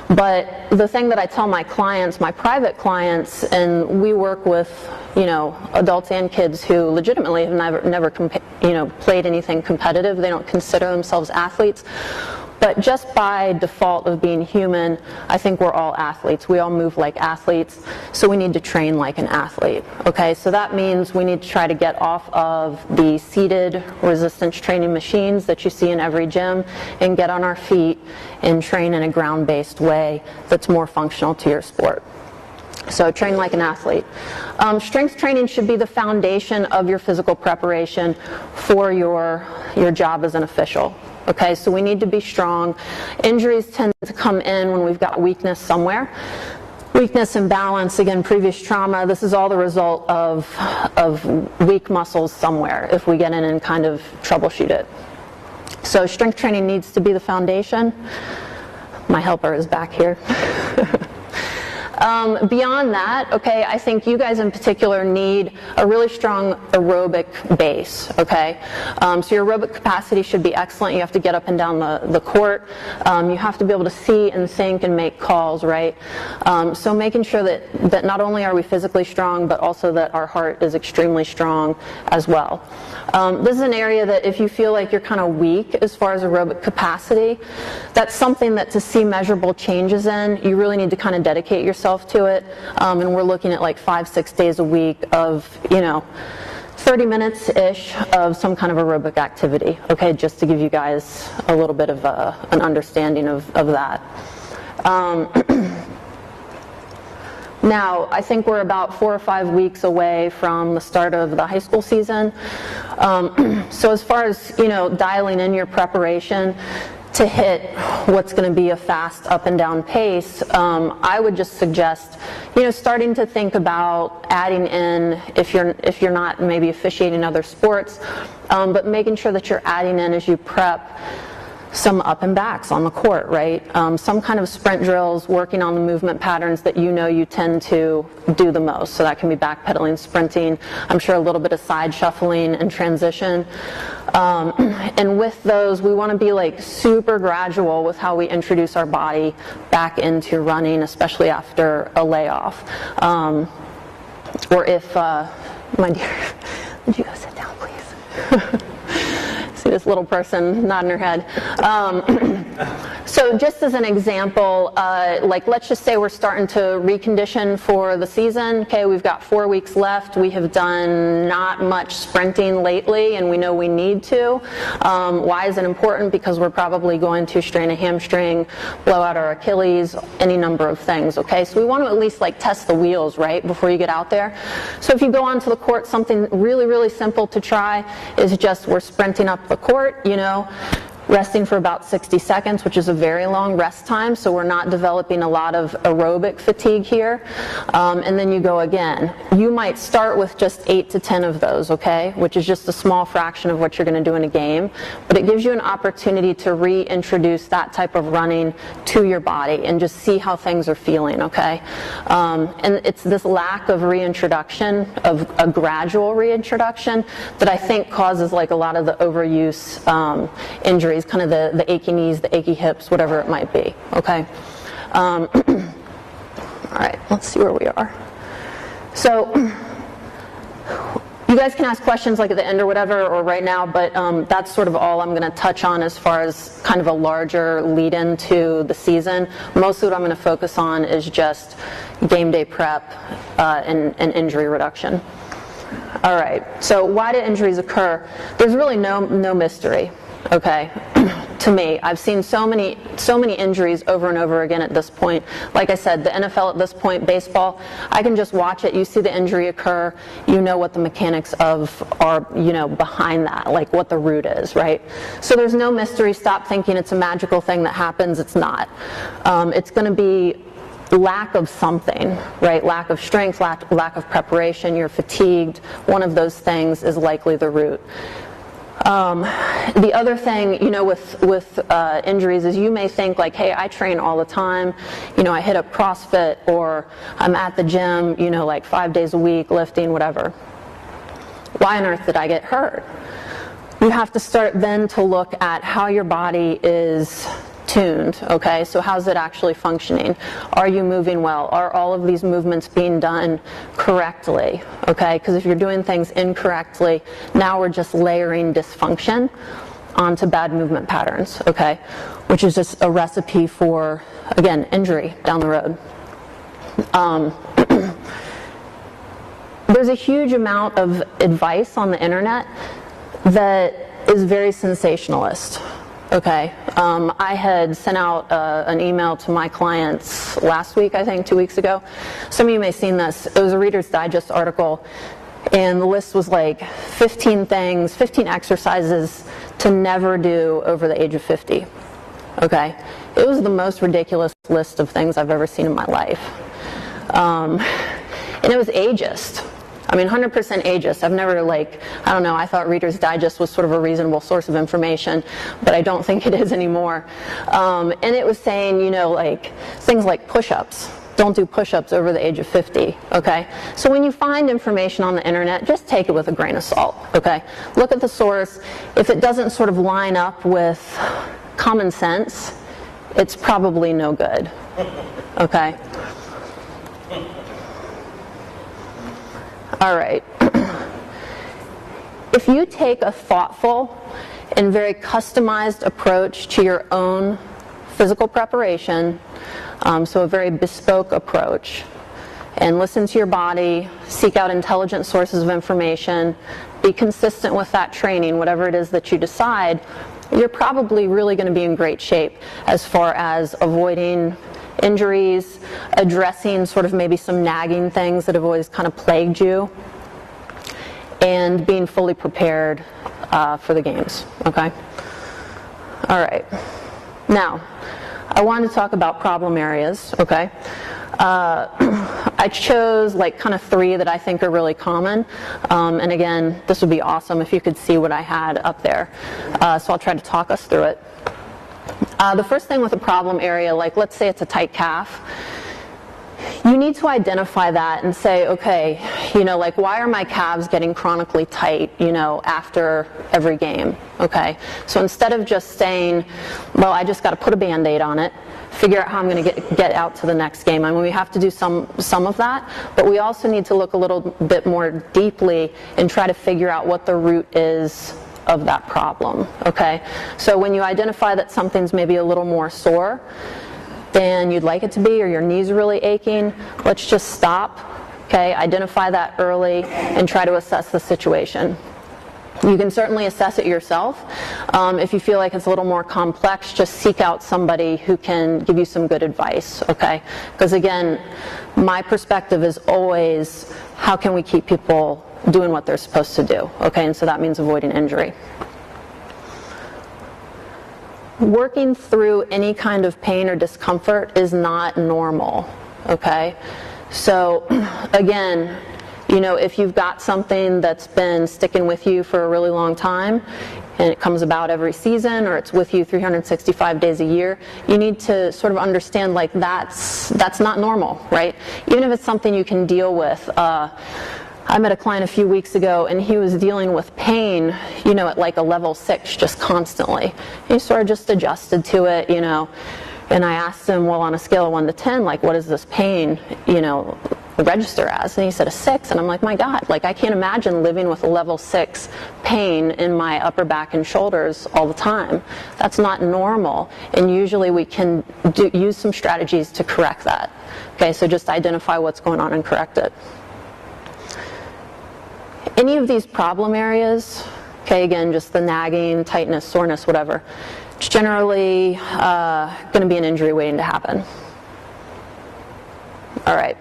But the thing that I tell my clients, my private clients, and we work with, adults and kids who legitimately have never played anything competitive. They don't consider themselves athletes. But just by default of being human, I think we're all athletes. We all move like athletes, so we need to train like an athlete. Okay, so that means we need to try to get off of the seated resistance training machines that you see in every gym and get on our feet and train in a ground-based way that's more functional to your sport. So train like an athlete. Strength training should be the foundation of your physical preparation for your job as an official. Okay, so we need to be strong. Injuries tend to come in when we've got weakness somewhere. Weakness, imbalance, again, previous trauma, this is all the result of weak muscles somewhere if we get in and kind of troubleshoot it. So strength training needs to be the foundation. My helper is back here. Beyond that, okay, I think you guys in particular need a really strong aerobic base, okay? So your aerobic capacity should be excellent. You have to get up and down the court. You have to be able to see and think and make calls, right? So making sure that not only are we physically strong, but also that our heart is extremely strong as well. This is an area that if you feel like you're kind of weak as far as aerobic capacity, that's something that to see measurable changes in, you really need to kind of dedicate yourself to it, and we're looking at like 5-6 days a week of 30 minutes-ish of some kind of aerobic activity, okay, just to give you guys a little bit of an understanding of that. Now, I think we're about 4 or 5 weeks away from the start of the high school season. So as far as, dialing in your preparation to hit what's going to be a fast up and down pace, I would just suggest, starting to think about adding in, if you're not maybe officiating other sports, but making sure that you're adding in as you prep some up and backs on the court, right? Some kind of sprint drills, working on the movement patterns that you tend to do the most. So that can be backpedaling, sprinting, I'm sure a little bit of side shuffling and transition. And with those, we want to be like super gradual with how we introduce our body back into running, especially after a layoff. Or if, my dear, would you go sit down, please? See this little person nodding her head. So just as an example, like let's just say we're starting to recondition for the season. Okay, we've got 4 weeks left. We have done not much sprinting lately, and we know we need to. Why is it important? Because we're probably going to strain a hamstring, blow out our Achilles, any number of things. Okay, so we want to at least like test the wheels, right, before you get out there. So if you go onto the court, something really, really simple to try is just we're sprinting up the court, resting for about 60 seconds, which is a very long rest time, so we're not developing a lot of aerobic fatigue here. And then you go again. You might start with just 8 to 10 of those, okay, which is just a small fraction of what you're going to do in a game, but it gives you an opportunity to reintroduce that type of running to your body and just see how things are feeling, okay? And it's this lack of reintroduction, of a gradual reintroduction, that I think causes like a lot of the overuse injuries, kind of the achy knees, the achy hips, whatever it might be, okay? All right, let's see where we are. So you guys can ask questions like at the end or whatever, or right now, but that's sort of all I'm going to touch on as far as kind of a larger lead-in to the season. Mostly what I'm going to focus on is just game day prep and injury reduction. All right, so why do injuries occur? There's really no mystery. Okay, to me, I've seen so many injuries over and over again at this point. Like I said, the NFL at this point, baseball, I can just watch it. You see the injury occur. You know what the mechanics are, behind that, like what the root is, right? So there's no mystery. Stop thinking it's a magical thing that happens. It's not. It's going to be lack of something, right? Lack of strength, lack of preparation. You're fatigued. One of those things is likely the root. The other thing, with injuries is you may think like, hey, I train all the time, I hit up CrossFit, or I'm at the gym, like 5 days a week, lifting, whatever. Why on earth did I get hurt? You have to start then to look at how your body is tuned, okay? So how's it actually functioning? Are you moving well? Are all of these movements being done correctly, okay? Because if you're doing things incorrectly, now we're just layering dysfunction onto bad movement patterns, okay? Which is just a recipe for, again, injury down the road. There's a huge amount of advice on the internet that is very sensationalist. Okay, I had sent out an email to my clients last week, I think, 2 weeks ago. Some of you may have seen this. It was a Reader's Digest article, and the list was like 15 things, 15 exercises to never do over the age of 50. Okay, it was the most ridiculous list of things I've ever seen in my life. And it was ageist. I mean, 100% ageist. I've never, I thought Reader's Digest was sort of a reasonable source of information, but I don't think it is anymore. And it was saying, things like push-ups. Don't do push-ups over the age of 50, okay? So when you find information on the internet, just take it with a grain of salt, okay? Look at the source. If it doesn't sort of line up with common sense, it's probably no good, okay? All right. If you take a thoughtful and very customized approach to your own physical preparation, so a very bespoke approach, and listen to your body, seek out intelligent sources of information, be consistent with that training, whatever it is that you decide, you're probably really going to be in great shape as far as avoiding injuries, addressing sort of maybe some nagging things that have always kind of plagued you, and being fully prepared for the games, okay? All right. Now, I wanted to talk about problem areas, okay? I chose kind of 3 that I think are really common, and again, this would be awesome if you could see what I had up there, so I'll try to talk us through it. The first thing with a problem area, let's say it's a tight calf, you need to identify that and say, okay, why are my calves getting chronically tight, after every game, okay? So instead of just saying, well, I just got to put a Band-Aid on it, figure out how I'm going to get out to the next game. I mean, we have to do some of that, but we also need to look a little bit more deeply and try to figure out what the root is of that problem, okay? So when you identify that something's maybe a little more sore than you'd like it to be, or your knees are really aching, let's just stop, okay? Identify that early and try to assess the situation. You can certainly assess it yourself. If you feel like it's a little more complex, just seek out somebody who can give you some good advice, okay? Because again, my perspective is always, how can we keep people doing what they're supposed to do, okay? And so that means avoiding injury. Working through any kind of pain or discomfort is not normal, okay? So again, if you've got something that's been sticking with you for a really long time, and it comes about every season, or it's with you 365 days a year, you need to sort of understand that's not normal, right? Even if it's something you can deal with. I met a client a few weeks ago, and he was dealing with pain, at a level 6 just constantly. He sort of just adjusted to it, and I asked him, well, on a scale of 1 to 10, what is this pain, register as? And he said a 6, and I'm like, my God, I can't imagine living with a level 6 pain in my upper back and shoulders all the time. That's not normal, and usually we can use some strategies to correct that. Okay, so just identify what's going on and correct it. Any of these problem areas, okay, again, just the nagging, tightness, soreness, whatever, it's generally going to be an injury waiting to happen. All right,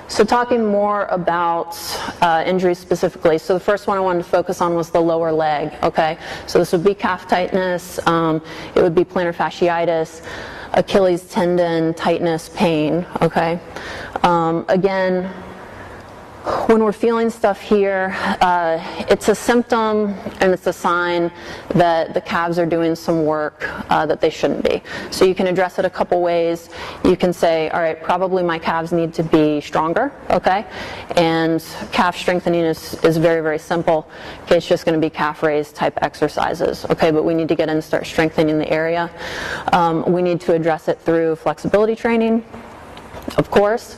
so talking more about injuries specifically. So the first one I wanted to focus on was the lower leg, okay? So this would be calf tightness, it would be plantar fasciitis, Achilles tendon, tightness, pain, okay? Again, when we're feeling stuff here, it's a symptom and it's a sign that the calves are doing some work that they shouldn't be. So you can address it a couple ways. You can say, all right, probably my calves need to be stronger, okay? And calf strengthening is very, very simple. Okay, it's just going to be calf raise type exercises, okay? But we need to get in and start strengthening the area. We need to address it through flexibility training, of course,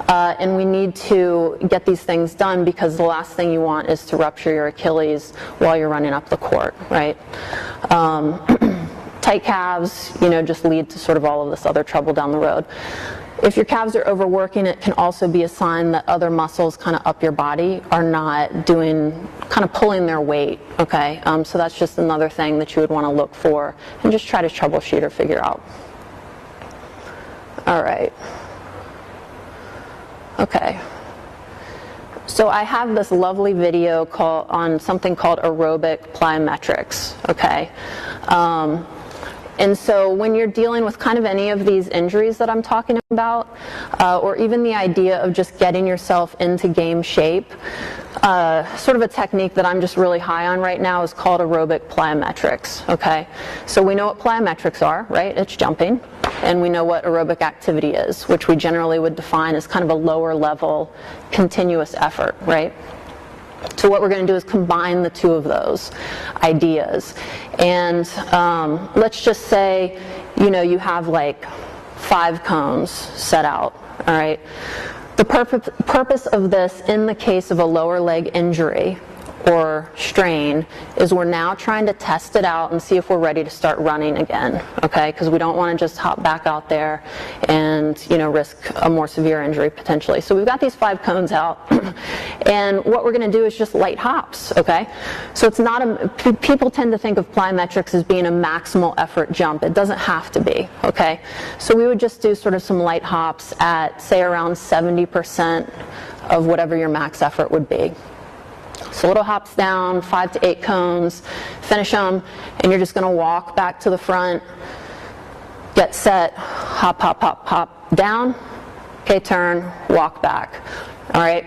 and we need to get these things done because the last thing you want is to rupture your Achilles while you're running up the court, right? Tight calves, just lead to sort of all of this other trouble down the road. If your calves are overworking, it can also be a sign that other muscles kind of up your body are not kind of pulling their weight, okay? So that's just another thing that you would want to look for and just try to troubleshoot or figure out. All right. Okay, so I have this lovely video on something called aerobic plyometrics, okay? And so when you're dealing with kind of any of these injuries that I'm talking about, or even the idea of just getting yourself into game shape, sort of a technique that I'm just really high on right now is called aerobic plyometrics, okay? So we know what plyometrics are, right? It's jumping. And we know what aerobic activity is, which we generally would define as kind of a lower level continuous effort, right? So what we're going to do is combine the two of those ideas. And let's just say, you have like 5 cones set out, all right? The purpose of this in the case of a lower leg injury or strain is we're now trying to test it out and see if we're ready to start running again, okay? Because we don't want to just hop back out there and, risk a more severe injury potentially. So we've got these 5 cones out, and what we're going to do is just light hops, okay? So it's not people tend to think of plyometrics as being a maximal effort jump. It doesn't have to be, okay? So we would just do sort of some light hops at, say, around 70% of whatever your max effort would be. So little hops down, 5 to 8 cones, finish them, and you're just going to walk back to the front, get set, hop, hop, hop, hop, down, okay, turn, walk back. All right,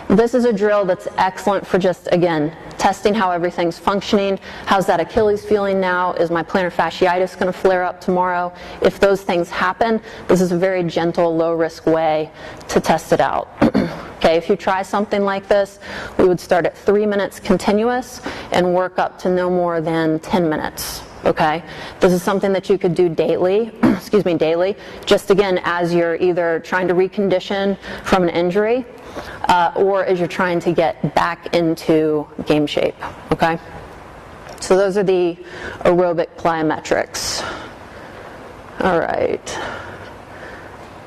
this is a drill that's excellent for just, again, testing how everything's functioning. How's that Achilles feeling now? Is my plantar fasciitis going to flare up tomorrow? If those things happen, this is a very gentle, low-risk way to test it out. Okay, if you try something like this, we would start at 3 minutes continuous and work up to no more than 10 minutes. Okay, this is something that you could do daily, daily, just again as you're either trying to recondition from an injury or as you're trying to get back into game shape. Okay, so those are the aerobic plyometrics. All right.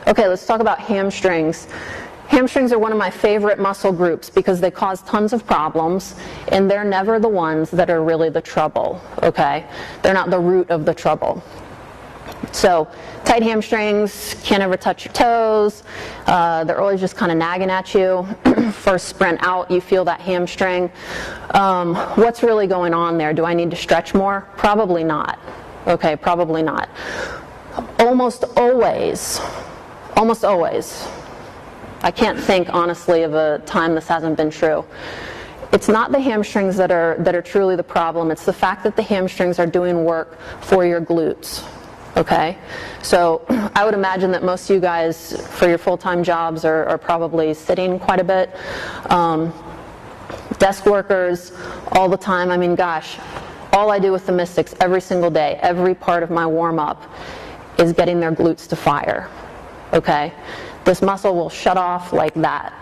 Okay, let's talk about hamstrings. Hamstrings are one of my favorite muscle groups because they cause tons of problems, and they're never the ones that are really the trouble, okay? They're not the root of the trouble. So, tight hamstrings, can't ever touch your toes, they're always just kind of nagging at you. First sprint out, you feel that hamstring. What's really going on there? Do I need to stretch more? Probably not, okay, probably not. Almost always, I can't think honestly of a time this hasn't been true. It's not the hamstrings that are truly the problem. It's the fact that the hamstrings are doing work for your glutes. Okay? So I would imagine that most of you guys for your full-time jobs are probably sitting quite a bit. Desk workers all the time. I mean, gosh, all I do with the Mystics every single day, every part of my warm-up is getting their glutes to fire. Okay? This muscle will shut off like that.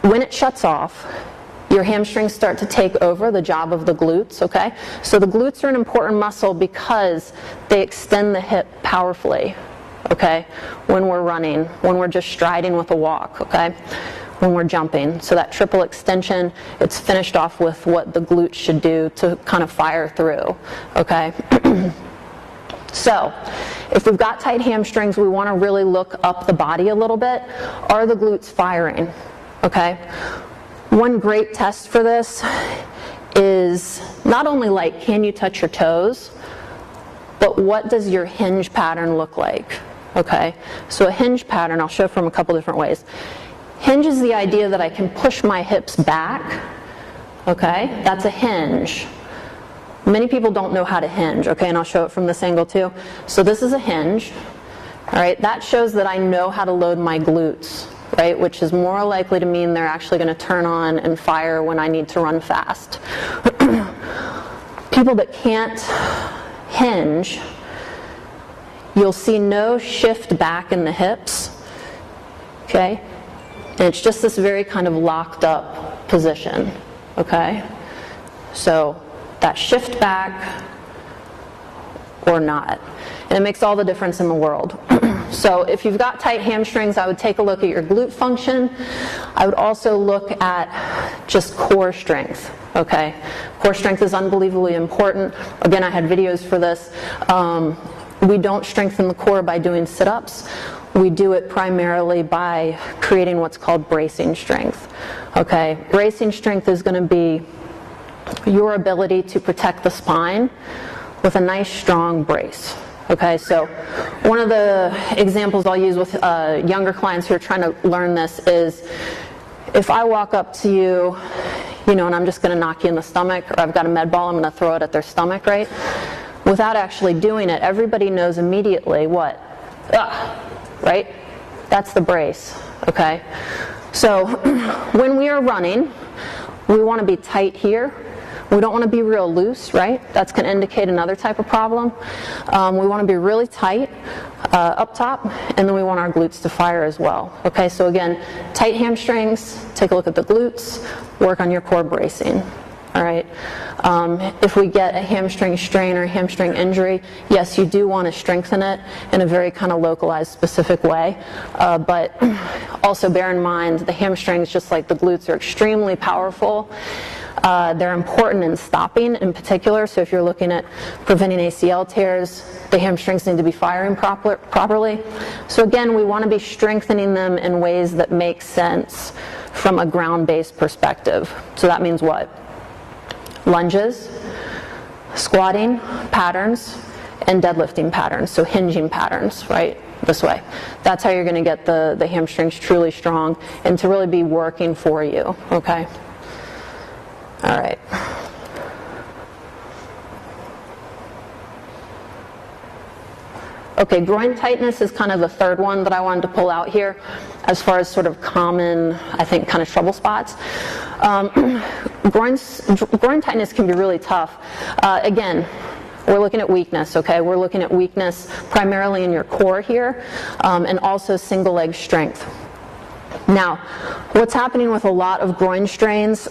When it shuts off, your hamstrings start to take over the job of the glutes, okay? So the glutes are an important muscle because they extend the hip powerfully, okay? When we're running, when we're just striding with a walk, okay? When we're jumping. So that triple extension, it's finished off with what the glutes should do to kind of fire through, okay? So, if we've got tight hamstrings, we want to really look up the body a little bit. Are the glutes firing? Okay? One great test for this is not only like, can you touch your toes, but what does your hinge pattern look like? Okay? So a hinge pattern, I'll show from a couple different ways. Hinge is the idea that I can push my hips back, okay? That's a hinge. Many people don't know how to hinge, okay, and I'll show it from this angle too. So this is a hinge, all right? That shows that I know how to load my glutes, right, which is more likely to mean they're actually going to turn on and fire when I need to run fast. People that can't hinge, you'll see no shift back in the hips, okay? And it's just this very kind of locked up position, okay? So that shift back or not. And it makes all the difference in the world. So if you've got tight hamstrings, I would take a look at your glute function. I would also look at just core strength, okay? Core strength is unbelievably important. Again, I had videos for this. We don't strengthen the core by doing sit-ups. We do it primarily by creating what's called bracing strength, okay? Bracing strength is going to be your ability to protect the spine with a nice strong brace. Okay, so one of the examples I'll use with younger clients who are trying to learn this is if I walk up to you, and I'm just going to knock you in the stomach, or I've got a med ball, I'm going to throw it at their stomach, right? Without actually doing it, everybody knows immediately what? Right? That's the brace, okay? So when we are running, we want to be tight here. We don't want to be real loose, right? That's going to indicate another type of problem. We want to be really tight up top, and then we want our glutes to fire as well. Okay, so again, tight hamstrings, take a look at the glutes, work on your core bracing. All right. If we get a hamstring strain or hamstring injury, yes, you do want to strengthen it in a very kind of localized, specific way. But also bear in mind the hamstrings, just like the glutes, are extremely powerful. They're important in stopping in particular, so if you're looking at preventing ACL tears, the hamstrings need to be firing properly. So again, we want to be strengthening them in ways that make sense from a ground-based perspective. So that means what? Lunges, squatting patterns, and deadlifting patterns, so hinging patterns, right? This way. That's how you're going to get the hamstrings truly strong and to really be working for you, okay? All right. Okay, groin tightness is kind of the third one that I wanted to pull out here as far as sort of common, I think, kind of trouble spots. Groin tightness can be really tough. Again, we're looking at weakness, okay? We're looking at weakness primarily in your core here, and also single leg strength. Now, what's happening with a lot of groin strains,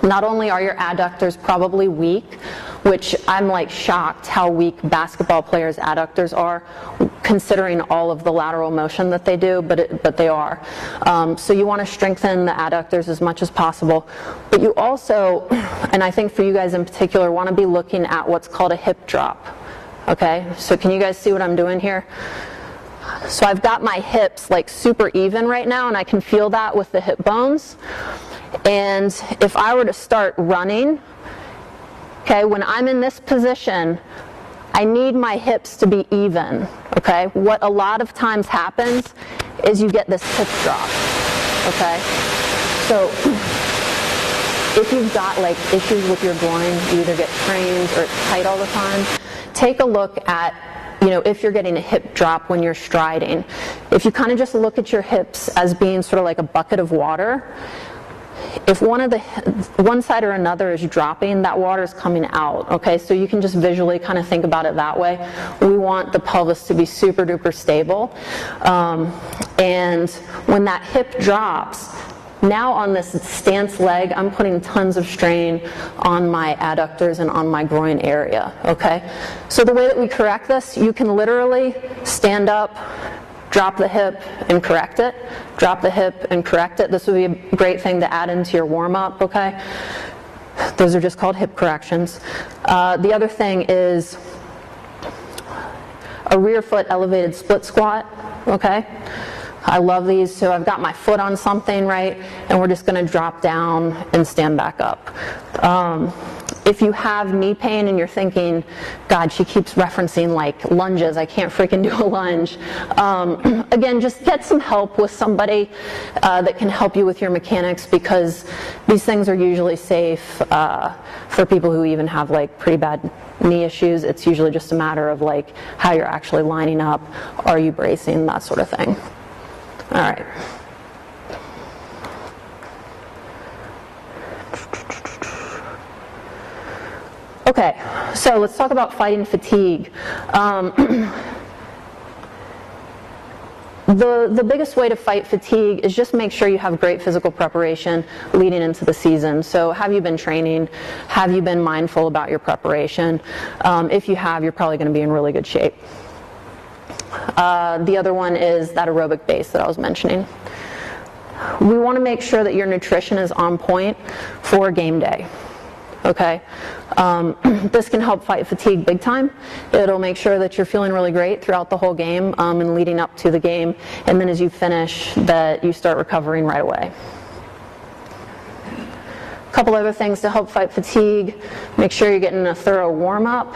not only are your adductors probably weak, which I'm like shocked how weak basketball players' adductors are, considering all of the lateral motion that they do, but they are. So you want to strengthen the adductors as much as possible. But you also, and I think for you guys in particular, want to be looking at what's called a hip drop. Okay, so can you guys see what I'm doing here? So I've got my hips like super even right now, and I can feel that with the hip bones. And if I were to start running, okay, when I'm in this position, I need my hips to be even, okay? What a lot of times happens is you get this hip drop, okay? So if you've got like issues with your groin, you either get strains or it's tight all the time, take a look at, if you're getting a hip drop when you're striding. If you kind of just look at your hips as being sort of like a bucket of water, if one side or another is dropping, that water is coming out, okay? So you can just visually kind of think about it that way. We want the pelvis to be super duper stable. And when that hip drops, now on this stance leg, I'm putting tons of strain on my adductors and on my groin area, okay? So the way that we correct this, you can literally stand up, drop the hip and correct it, drop the hip and correct it. This would be a great thing to add into your warm-up, okay? Those are just called hip corrections. The other thing is a rear foot elevated split squat, okay? I love these. So I've got my foot on something, right? And we're just going to drop down and stand back up. If you have knee pain and you're thinking, God, she keeps referencing like lunges, I can't freaking do a lunge. Again, just get some help with somebody that can help you with your mechanics, because these things are usually safe for people who even have like pretty bad knee issues. It's usually just a matter of like how you're actually lining up, are you bracing, that sort of thing. All right. Okay, so let's talk about fighting fatigue. The biggest way to fight fatigue is just make sure you have great physical preparation leading into the season. So have you been training? Have you been mindful about your preparation? If you have, you're probably going to be in really good shape. The other one is that aerobic base that I was mentioning. We want to make sure that your nutrition is on point for game day. Okay, this can help fight fatigue big time. It'll make sure that you're feeling really great throughout the whole game and leading up to the game, and then as you finish, that you start recovering right away. A couple other things to help fight fatigue: make sure you're getting a thorough warm-up,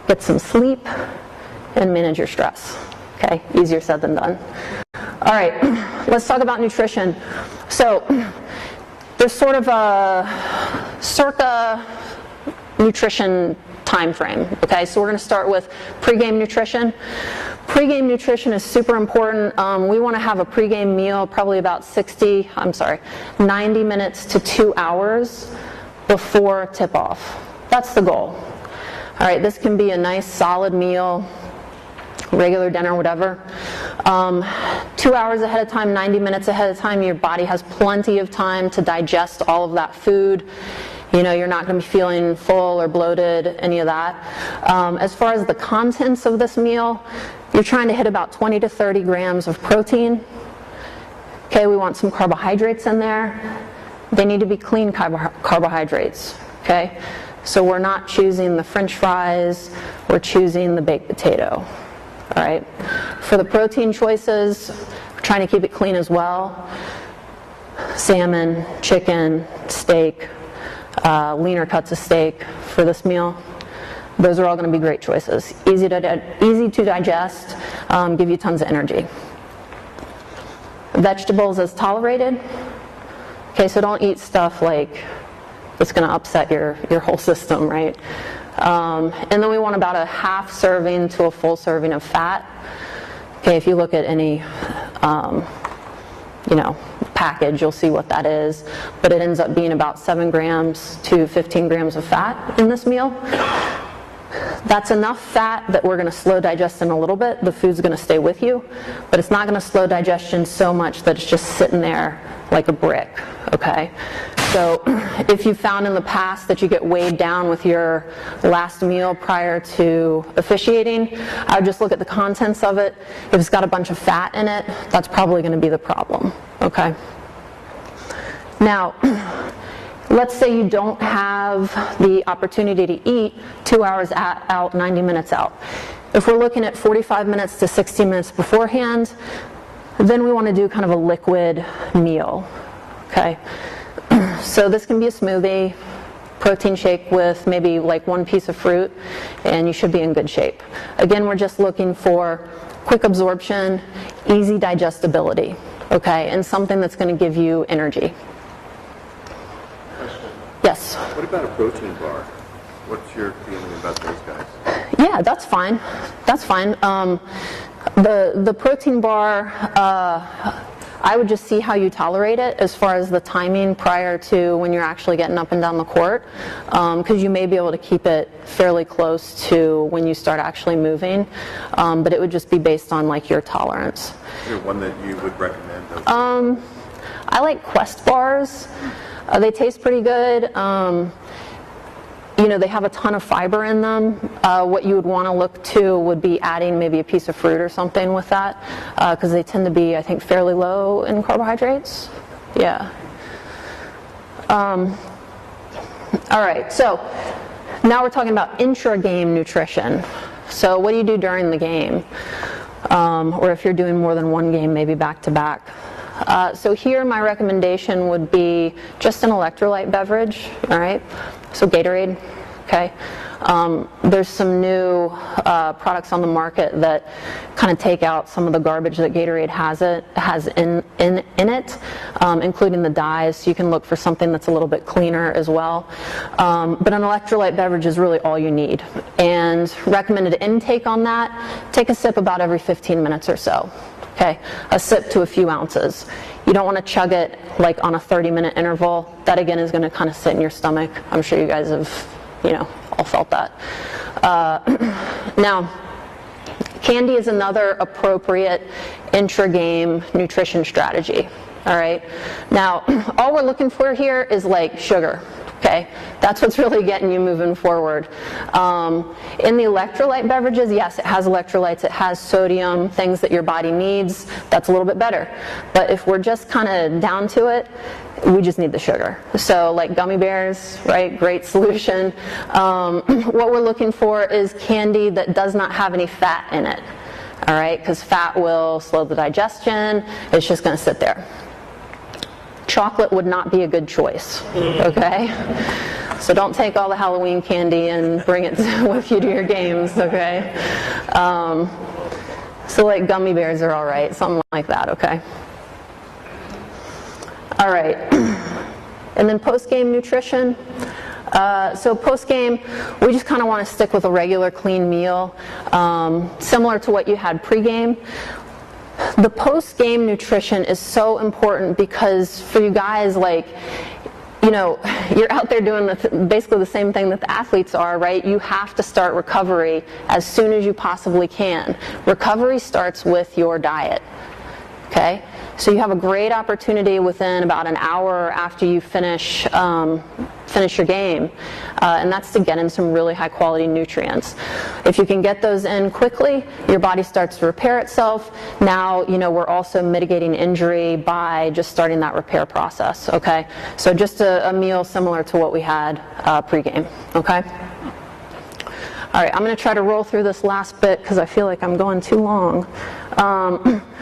get some sleep, and manage your stress. Okay, easier said than done. All right, let's talk about nutrition. So there's sort of a circa nutrition time frame. Okay, so we're going to start with pregame nutrition. Pregame nutrition is super important. We want to have a pregame meal probably about 90 minutes to 2 hours before tip-off. That's the goal. All right, this can be a nice solid meal, regular dinner, whatever. 2 hours ahead of time, 90 minutes ahead of time, your body has plenty of time to digest all of that food. You know, you're not going to be feeling full or bloated, any of that. As far as the contents of this meal, you're trying to hit about 20 to 30 grams of protein. Okay, we want some carbohydrates in there. They need to be clean carbohydrates. Okay, so we're not choosing the French fries, we're choosing the baked potato. All right. For the protein choices, we're trying to keep it clean as well. Salmon, chicken, steak, leaner cuts of steak for this meal. Those are all going to be great choices. Easy to digest, give you tons of energy. Vegetables as tolerated. Okay, so don't eat stuff like it's going to upset your whole system, right? And then we want about a half serving to a full serving of fat. Okay, if you look at any, package, you'll see what that is. But it ends up being about 7 grams to 15 grams of fat in this meal. That's enough fat that we're going to slow digest in a little bit. The food's going to stay with you, but it's not going to slow digestion so much that it's just sitting there like a brick, okay? So if you found in the past that you get weighed down with your last meal prior to officiating, I would just look at the contents of it. If it's got a bunch of fat in it, that's probably going to be the problem, okay? Now, let's say you don't have the opportunity to eat 2 hours out, 90 minutes out. If we're looking at 45 minutes to 60 minutes beforehand, then we want to do kind of a liquid meal, okay? So this can be a smoothie, protein shake with maybe like 1 piece of fruit, and you should be in good shape. Again, we're just looking for quick absorption, easy digestibility, okay, and something that's going to give you energy. Question. Yes? What about a protein bar? What's your feeling about those guys? Yeah, that's fine. That's fine. The protein bar, I would just see how you tolerate it as far as the timing prior to when you're actually getting up and down the court, because you may be able to keep it fairly close to when you start actually moving, but it would just be based on like your tolerance. Is there one that you would recommend? I like Quest bars. They taste pretty good. They have a ton of fiber in them. What you would want to look to would be adding maybe a piece of fruit or something with that, because they tend to be, I think, fairly low in carbohydrates. Yeah. All right, so now we're talking about intra-game nutrition. So what do you do during the game? Or if you're doing more than one game, maybe back-to-back. So here my recommendation would be just an electrolyte beverage, all right? So Gatorade, Okay, there's some new products on the market that kind of take out some of the garbage that Gatorade has in it, including the dyes. So you can look for something that's a little bit cleaner as well. But an electrolyte beverage is really all you need. And recommended intake on that: take a sip about every 15 minutes or so. Okay, a sip to a few ounces. You don't want to chug it like on a 30-minute interval. That again is going to kind of sit in your stomach. I'm sure you guys have, all felt that. Now, candy is another appropriate intra-game nutrition strategy. All right. Now, all we're looking for here is like sugar. Okay, that's what's really getting you moving forward. In the electrolyte beverages, yes, it has electrolytes, it has sodium, things that your body needs. That's a little bit better. But if we're just kind of down to it, we just need the sugar. So like gummy bears, right, great solution. What we're looking for is candy that does not have any fat in it. All right, because fat will slow the digestion. It's just going to sit there. Chocolate would not be a good choice, okay? So don't take all the Halloween candy and bring it with you to your games, okay? So like gummy bears are all right, something like that, okay? All right, and then post-game nutrition. So post-game, we just kind of want to stick with a regular clean meal, similar to what you had pre-game. The post-game nutrition is so important because for you guys, you're out there doing basically the same thing that the athletes are, right? You have to start recovery as soon as you possibly can. Recovery starts with your diet, okay? So you have a great opportunity within about an hour after you finish your game, and that's to get in some really high quality nutrients. If you can get those in quickly, your body starts to repair itself. Now, we're also mitigating injury by just starting that repair process, okay? So just a meal similar to what we had pre-game, okay? All right, I'm going to try to roll through this last bit because I feel like I'm going too long. All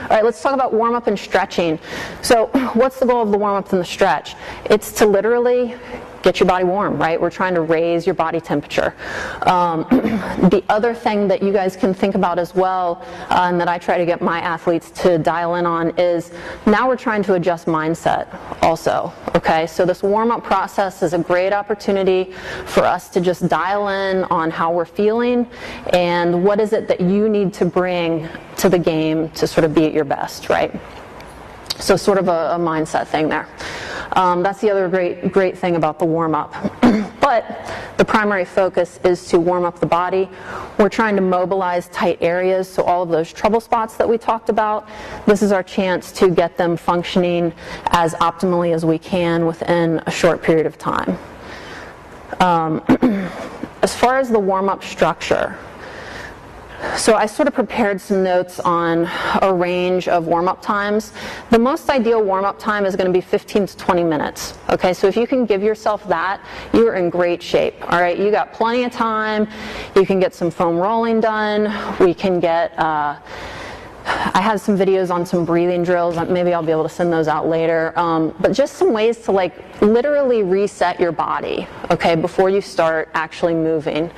right, let's talk about warm-up and stretching. So what's the goal of the warm-up and the stretch? It's to literally get your body warm, right? We're trying to raise your body temperature. The other thing that you guys can think about as well, and that I try to get my athletes to dial in on, is now we're trying to adjust mindset also, okay? So this warm-up process is a great opportunity for us to just dial in on how we're feeling and what is it that you need to bring to the game to sort of be at your best, right? So sort of a mindset thing there. That's the other great thing about the warm-up. But the primary focus is to warm up the body. We're trying to mobilize tight areas, so all of those trouble spots that we talked about, this is our chance to get them functioning as optimally as we can within a short period of time. As far as the warm-up structure, so I sort of prepared some notes on a range of warm-up times. The most ideal warm-up time is going to be 15 to 20 minutes. Okay, so if you can give yourself that, you are in great shape. All right, you got plenty of time. You can get some foam rolling done. We can get, I have some videos on some breathing drills. Maybe I'll be able to send those out later. But just some ways to literally reset your body, okay, before you start actually moving.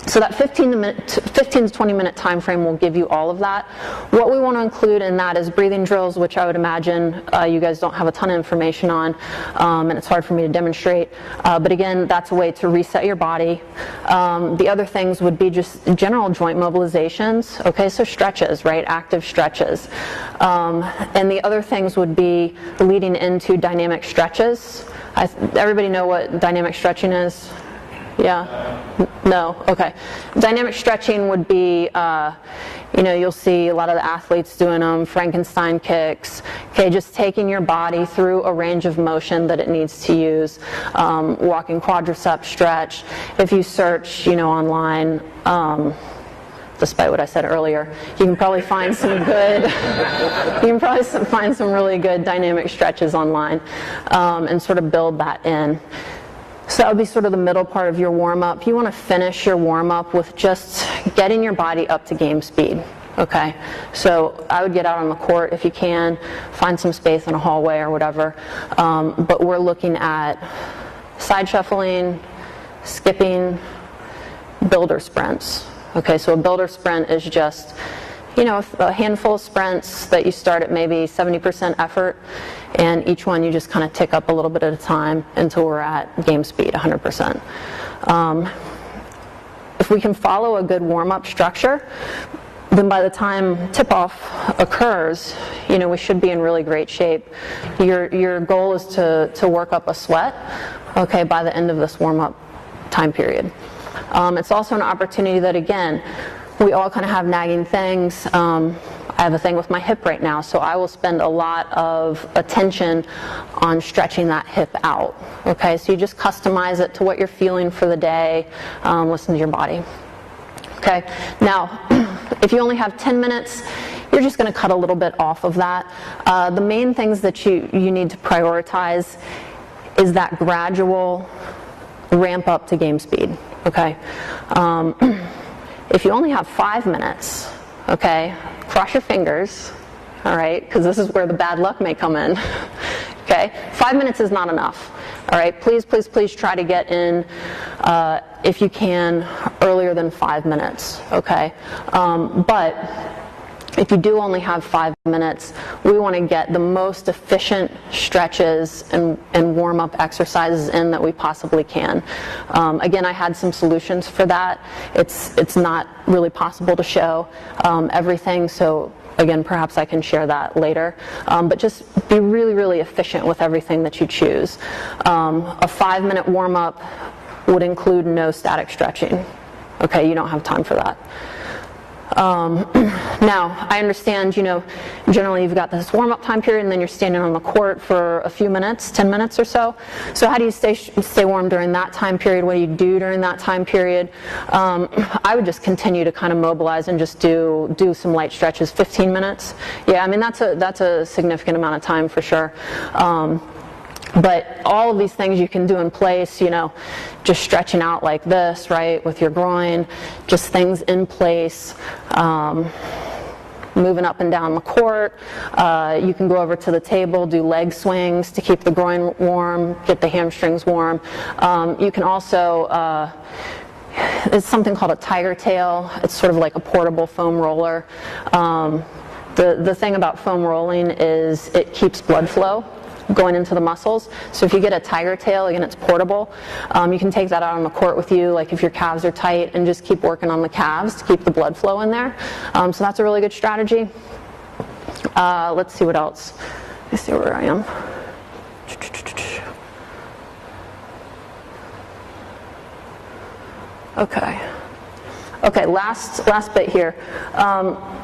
So that 15 to 20 minute time frame will give you all of that. What we want to include in that is breathing drills, which I would imagine you guys don't have a ton of information on, and it's hard for me to demonstrate. But again, that's a way to reset your body. The other things would be just general joint mobilizations, okay, so stretches, right, active stretches. And the other things would be leading into dynamic stretches. Everybody know what dynamic stretching is? Yeah? No? Okay. Dynamic stretching would be, you'll see a lot of the athletes doing them, Frankenstein kicks, okay, just taking your body through a range of motion that it needs to use, walking quadricep stretch. If you search, online, despite what I said earlier, you can probably find some good, find some really good dynamic stretches online, and sort of build that in. So that would be sort of the middle part of your warm-up. You want to finish your warm-up with just getting your body up to game speed, okay? So I would get out on the court if you can, find some space in a hallway or whatever. But we're looking at side shuffling, skipping builder sprints. Okay, so a builder sprint is just, a handful of sprints that you start at maybe 70% effort, and each one you just kind of tick up a little bit at a time until we're at game speed, 100%. If we can follow a good warm-up structure, then by the time tip-off occurs, we should be in really great shape. Your goal is to work up a sweat, okay, by the end of this warm-up time period. It's also an opportunity that, again, we all kind of have nagging things. I have a thing with my hip right now, so I will spend a lot of attention on stretching that hip out. Okay, so you just customize it to what you're feeling for the day. Listen to your body. Okay, now, if you only have 10 minutes, you're just going to cut a little bit off of that. The main things that you need to prioritize is that gradual ramp up to game speed. Okay. If you only have 5 minutes, okay, cross your fingers, all right, because this is where the bad luck may come in. Okay, 5 minutes is not enough. All right, please try to get in, if you can, earlier than 5 minutes. Okay, but if you do only have 5 minutes, we want to get the most efficient stretches and warm-up exercises in that we possibly can. Again, I had some solutions for that. It's not really possible to show everything, so again, perhaps I can share that later. But just be really, really efficient with everything that you choose. A 5-minute warm-up would include no static stretching. Okay, you don't have time for that. Now, I understand, generally you've got this warm-up time period and then you're standing on the court for a few minutes, 10 minutes or so. So how do you stay warm during that time period? What do you do during that time period? I would just continue to kind of mobilize and just do some light stretches, 15 minutes. Yeah, I mean, that's a significant amount of time for sure. But all of these things you can do in place, just stretching out like this, right, with your groin, just things in place, moving up and down the court. You can go over to the table, do leg swings to keep the groin warm, get the hamstrings warm. You can also, it's something called a tiger tail. It's sort of like a portable foam roller. The thing about foam rolling is it keeps blood flow going into the muscles. So if you get a tiger tail, again, it's portable. You can take that out on the court with you, like if your calves are tight, and just keep working on the calves to keep the blood flow in there. So that's a really good strategy. Let's see what else. Let me see where I am. Okay, last bit here.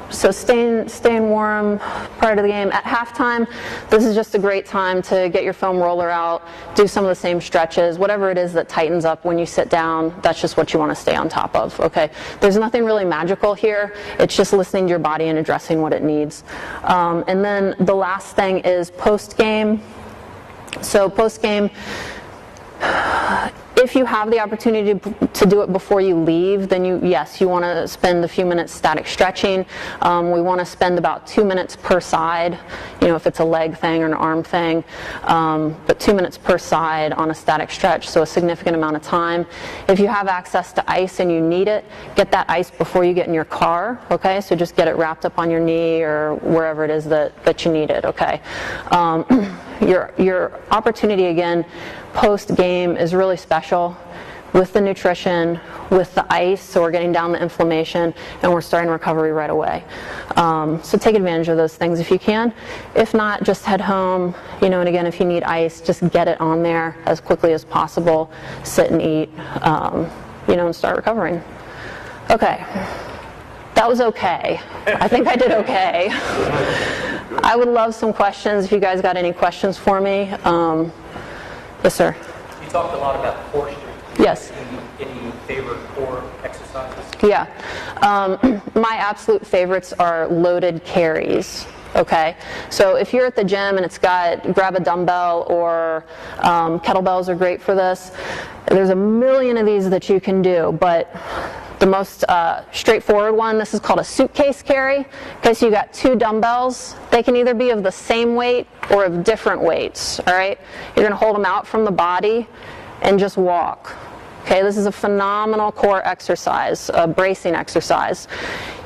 So staying warm prior to the game. At halftime, this is just a great time to get your foam roller out, do some of the same stretches, whatever it is that tightens up when you sit down, that's just what you want to stay on top of, okay? There's nothing really magical here. It's just listening to your body and addressing what it needs. And then the last thing is post-game. So post-game, if you have the opportunity to do it before you leave, then you want to spend a few minutes static stretching. We want to spend about 2 minutes per side, if it's a leg thing or an arm thing, but 2 minutes per side on a static stretch, so a significant amount of time. If you have access to ice and you need it, get that ice before you get in your car, okay? So just get it wrapped up on your knee or wherever it is that you need it, okay? Your opportunity, again, post-game is really special with the nutrition, with the ice, so we're getting down the inflammation, and we're starting recovery right away. So take advantage of those things if you can. If not, just head home, and again, if you need ice, just get it on there as quickly as possible, sit and eat, and start recovering. Okay. That was okay. I think I did okay. I would love some questions if you guys got any questions for me. Yes, sir. You talked a lot about core strength. Yes. Any favorite core exercises? Yeah. My absolute favorites are loaded carries. Okay, so if you're at the gym and it's grab a dumbbell, or kettlebells are great for this. There's a million of these that you can do, but the most straightforward one, this is called a suitcase carry. Okay, so you got 2 dumbbells. They can either be of the same weight or of different weights, all right? You're going to hold them out from the body and just walk. Okay, this is a phenomenal core exercise, a bracing exercise.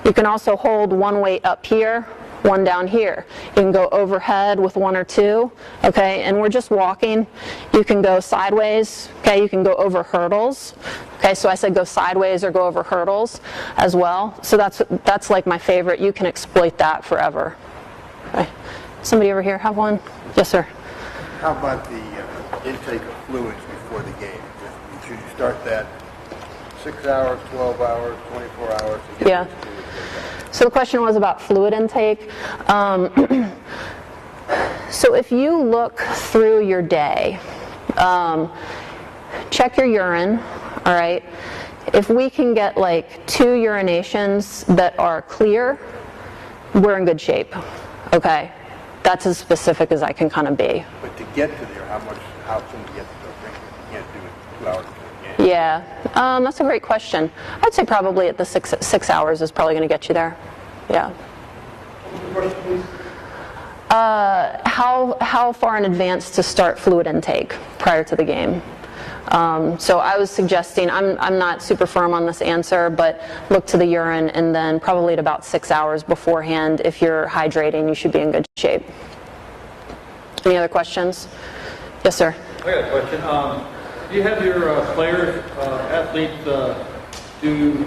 You can also hold one weight up here, one down here. You can go overhead with one or two, okay, and we're just walking. You can go sideways, okay, you can go over hurdles. Okay, so I said go sideways or go over hurdles as well. So that's like my favorite. You can exploit that forever. Okay. Somebody over here have one? Yes, sir. How about the intake of fluids before the game? Should you start that 6 hours, 12 hours, 24 hours? To get Yeah. those fluids in? So the question was about fluid intake. So if you look through your day, check your urine, all right? If we can get like 2 urinations that are clear, we're in good shape, okay? That's as specific as I can kind of be. But to get to there, how soon do you get to go drink it? You can't do it 2 hours before the game. Yeah, that's a great question. I'd say probably at the 6 hours is probably going to get you there. Yeah. How far in advance to start fluid intake prior to the game? So I was suggesting, I'm not super firm on this answer, but look to the urine, and then probably at about 6 hours beforehand, if you're hydrating, you should be in good shape. Any other questions? Yes, sir. I got a question. Do you have your players, athletes, do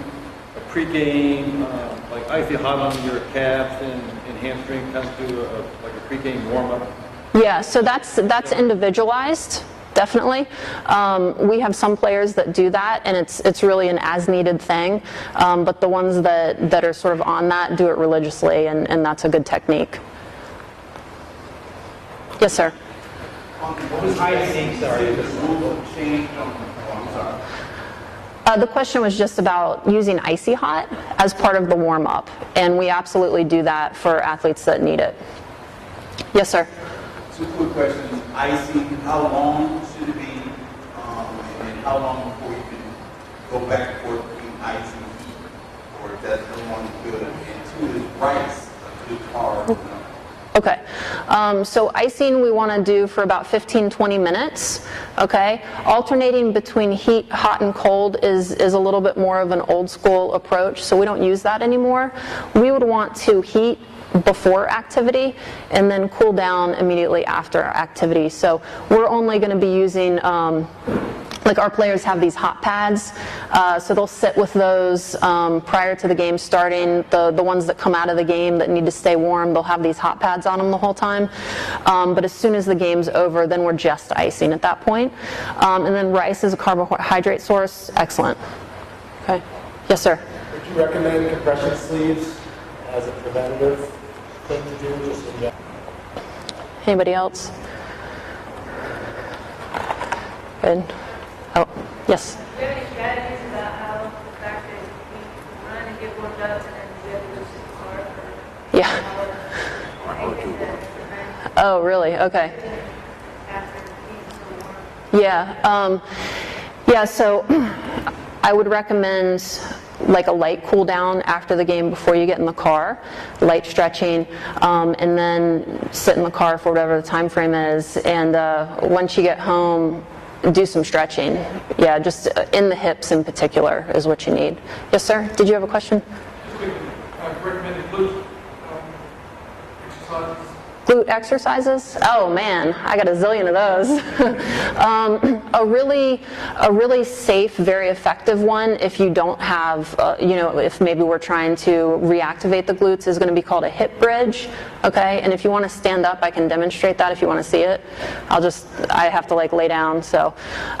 a pregame, like icy hot on your calves and hamstring, kind of do like a pregame warm-up? Yeah, so that's individualized. Definitely. We have some players that do that, and it's really an as-needed thing. But the ones that are sort of on that do it religiously, and that's a good technique. Yes, sir. What was icing? Sorry, this rule change. I'm sorry. The question was just about using icy hot as part of the warm-up, and we absolutely do that for athletes that need it. Yes, sir. Two quick questions. Icing, how long should it be? And how long before you can go back and forth between ice and heat? Or if that's no longer good? And 2 is rice, a good carb. Okay, so icing we want to do for about 15-20 minutes, okay? Alternating between heat, hot, and cold is a little bit more of an old school approach, so we don't use that anymore. We would want to heat before activity and then cool down immediately after activity. So we're only going to be using, like our players have these hot pads, so they'll sit with those prior to the game starting. The ones that come out of the game that need to stay warm, they'll have these hot pads on them the whole time. But as soon as the game's over, then we're just icing at that point. And then rice is a carbohydrate source. Excellent. Okay. Yes, sir. Would you recommend compression sleeves as a preventative thing to do? Just in general? Anybody else? Good. Oh, yes. Do you have any strategies about how the fact that you run and get warmed up and then you have to lose the car? Yeah. Oh, really? Okay. Yeah. Yeah, so I would recommend like a light cool down after the game before you get in the car, light stretching, and then sit in the car for whatever the time frame is. And once you get home, do some stretching. Yeah, just in the hips in particular is what you need. Yes, sir? Did you have a question? Recommended glute exercises. Glute exercises? Oh man, I got a zillion of those. A really safe, very effective one if you don't have, if maybe we're trying to reactivate the glutes, is going to be called a hip bridge. Okay, and if you want to stand up, I can demonstrate that if you want to see it. I have to like lay down. So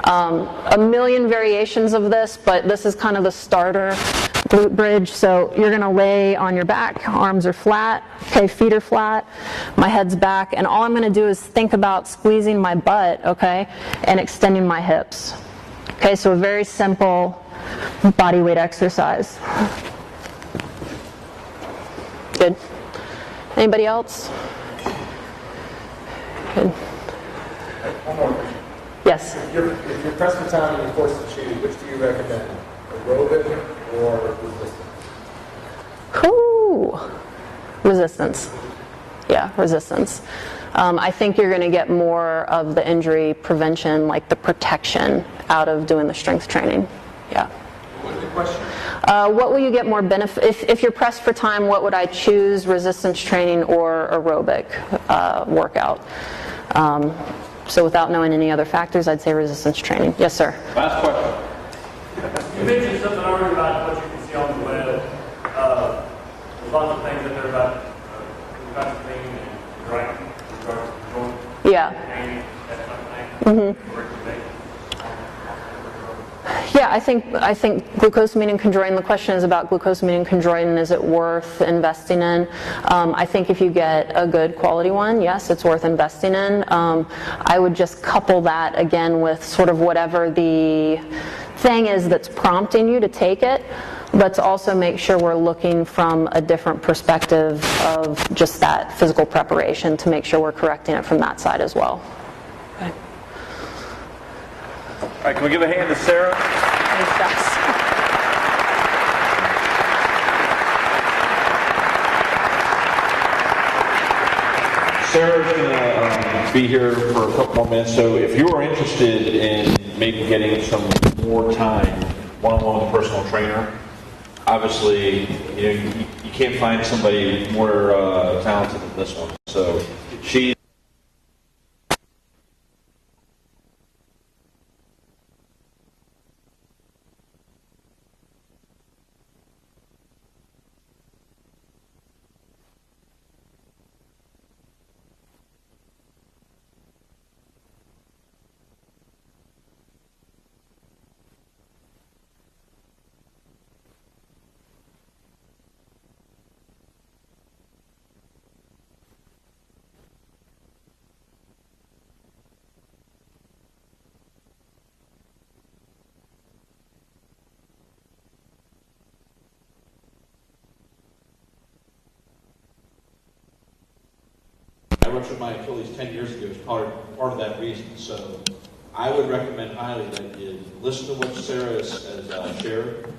a million variations of this, but this is kind of the starter glute bridge. So you're going to lay on your back, arms are flat, okay, feet are flat, my head's back, and all I'm going to do is think about squeezing my butt, okay, and extending my hips. Okay, so a very simple body weight exercise. Good. Anybody else? Good. One more question. Yes. If you're pressed for time and you're forced to choose, which do you recommend? Aerobic or resistance? Resistance. Yeah, resistance. I think you're going to get more of the injury prevention, like the protection, out of doing the strength training. Yeah. What's the question? What will you get more benefit? If you're pressed for time, what would I choose, resistance training or aerobic workout? So without knowing any other factors, I'd say resistance training. Yes, sir. Last question. You mentioned something earlier about what you can see on the web. There's lots of things in there about clean and drying, Yeah. that kind of thing. Yeah, I think glucosamine and chondroitin, the question is about glucosamine and chondroitin, is it worth investing in? I think if you get a good quality one, yes, it's worth investing in. I would just couple that again with sort of whatever the thing is that's prompting you to take it. Let's also make sure we're looking from a different perspective of just that physical preparation to make sure we're correcting it from that side as well. Okay. All right, can we give a hand to Sarah? Thanks, guys. Sarah's going to be here for a couple more minutes, so if you are interested in maybe getting some more time one-on-one with a personal trainer, obviously you can't find somebody more talented than this one. So she ruptured my Achilles 10 years ago is part of that reason. So I would recommend highly that you listen to what Sarah has shared.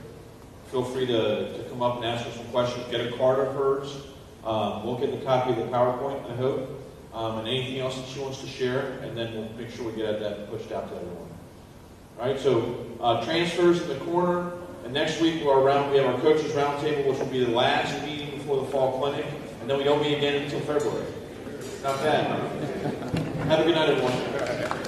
Feel free to come up and ask her some questions. Get a card of hers. We'll get a copy of the PowerPoint, I hope, and anything else that she wants to share, and then we'll make sure we get that pushed out to everyone. All right, so transfers in the corner, and next week we have our coaches roundtable, which will be the last meeting before the fall clinic, and then we don't meet again until February. Not bad. Have a good night, everyone.